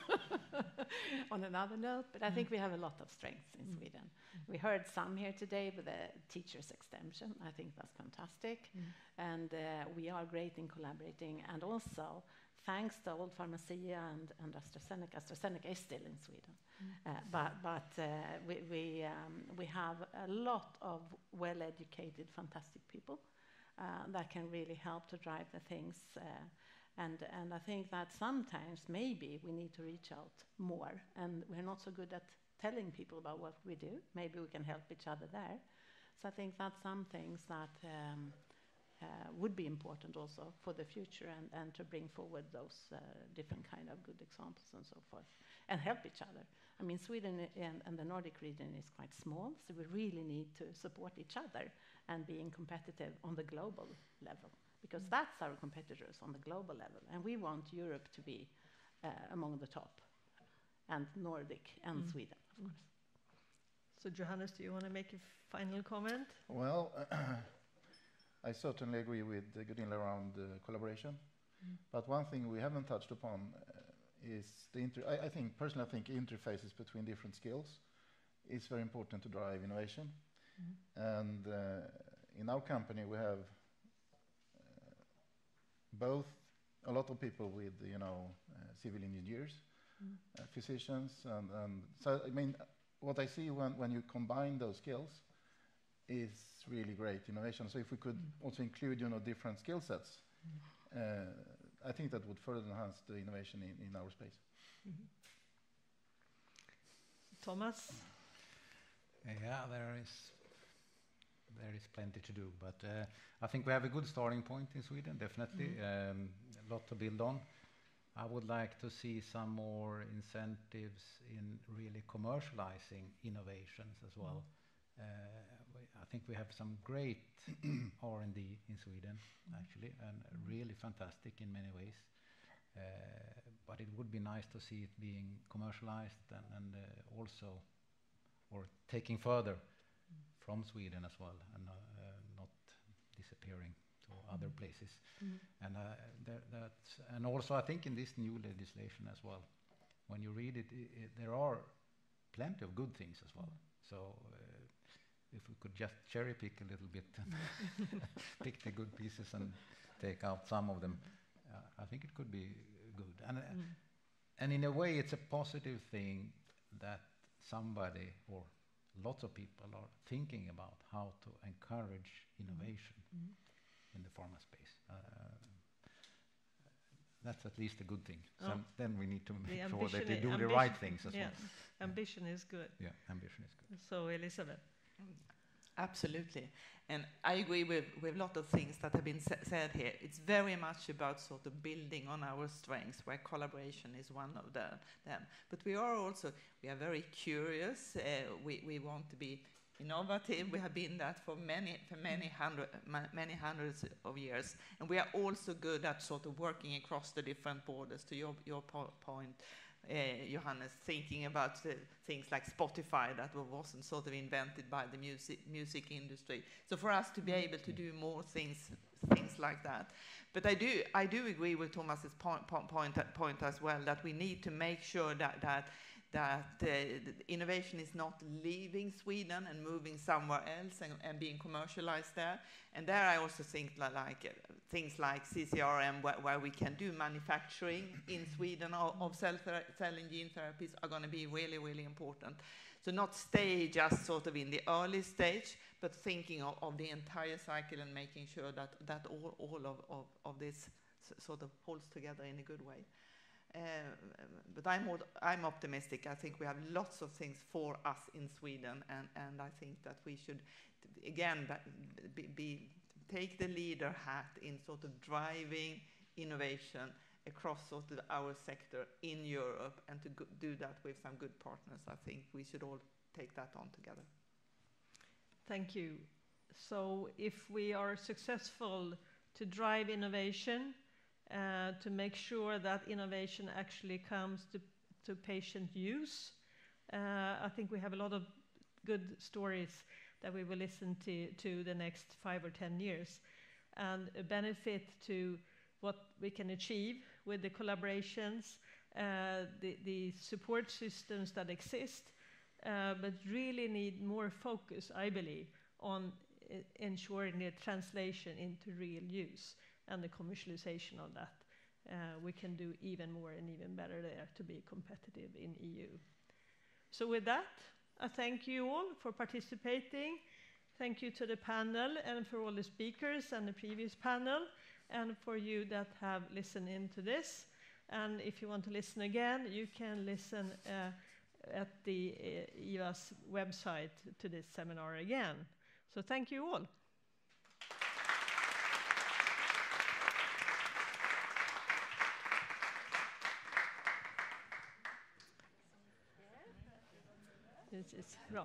Speaker 9: on another note, but I think we have a lot of strengths in Sweden. We heard some here today with the teachers' extension. I think that's fantastic. And we are great in collaborating. And also, thanks to Old Pharmacia and AstraZeneca. AstraZeneca is still in Sweden. But we have a lot of well-educated, fantastic people that can really help to drive the things. And I think that sometimes maybe we need to reach out more, and we're not so good at telling people about what we do. Maybe we can help each other there. So I think that's some things that would be important also for the future, and to bring forward those different kind of good examples and so forth, and help each other. I mean, Sweden and the Nordic region is quite small, so we really need to support each other and being competitive on the global level, because that's our competitors on the global level, and we want Europe to be among the top, and Nordic and Sweden, of course.
Speaker 1: So Johanness, do you want to make a final comment?
Speaker 7: Well, I certainly agree with Gunilla around collaboration. But one thing we haven't touched upon is I think interfaces between different skills is very important to drive innovation. And in our company, we have both a lot of people with, civil engineers, physicians, and so, I mean, what I see when you combine those skills is really great innovation. So if we could also include, different skill sets, I think that would further enhance the innovation in our space.
Speaker 1: Thomas?
Speaker 10: Yeah, there is plenty to do, but I think we have a good starting point in Sweden, definitely. A lot to build on. I would like to see some more incentives in really commercializing innovations as well. I think we have some great R&D in Sweden, actually, and really fantastic in many ways. But it would be nice to see it being commercialized and also, or taking further from Sweden as well, and not disappearing to other places. And also I think in this new legislation as well, when you read it, there are plenty of good things as well. So if we could just cherry pick a little bit and pick the good pieces and take out some of them, I think it could be good. And in a way, it's a positive thing that somebody or lots of people are thinking about how to encourage innovation in the pharma space. That's at least a good thing. So then we need to make sure that they do the right things as well.
Speaker 1: Ambition is good.
Speaker 10: Yeah, ambition is good.
Speaker 1: So Elisabeth?
Speaker 2: Absolutely. And I agree with a lot of things that have been said here. It's very much about sort of building on our strengths, where collaboration is one of them. But we are very curious. We want to be innovative. We have been that for many hundreds of years. And we are also good at sort of working across the different borders, to your point, Johanness, thinking about things like Spotify that wasn't sort of invented by the music industry. So for us to be able to do more things like that. But I do agree with Thomas's point as well, that we need to make sure that innovation is not leaving Sweden and moving somewhere else and being commercialized there. And there I also think like things like CCRM, where we can do manufacturing in Sweden of cell and gene therapies, are going to be really, really important. So not stay just sort of in the early stage, but thinking of the entire cycle and making sure that all of this sort of holds together in a good way. But I'm optimistic. I think we have lots of things for us in Sweden, and I think that we should, again, take the leader hat in sort of driving innovation across sort of our sector in Europe, and to do that with some good partners. I think we should all take that on together.
Speaker 1: Thank you. So if we are successful to drive innovation, to make sure that innovation actually comes to patient use, I think we have a lot of good stories that we will listen to the next 5 or 10 years, and a benefit to what we can achieve with the collaborations, the support systems that exist, but really need more focus, I believe, on ensuring the translation into real use and the commercialization of that. We can do even more and even better there to be competitive in EU. So with that, I thank you all for participating. Thank you to the panel and for all the speakers and the previous panel, and for you that have listened into this. And if you want to listen again, you can listen at the EVA's website to this seminar again. So thank you all. It's bra.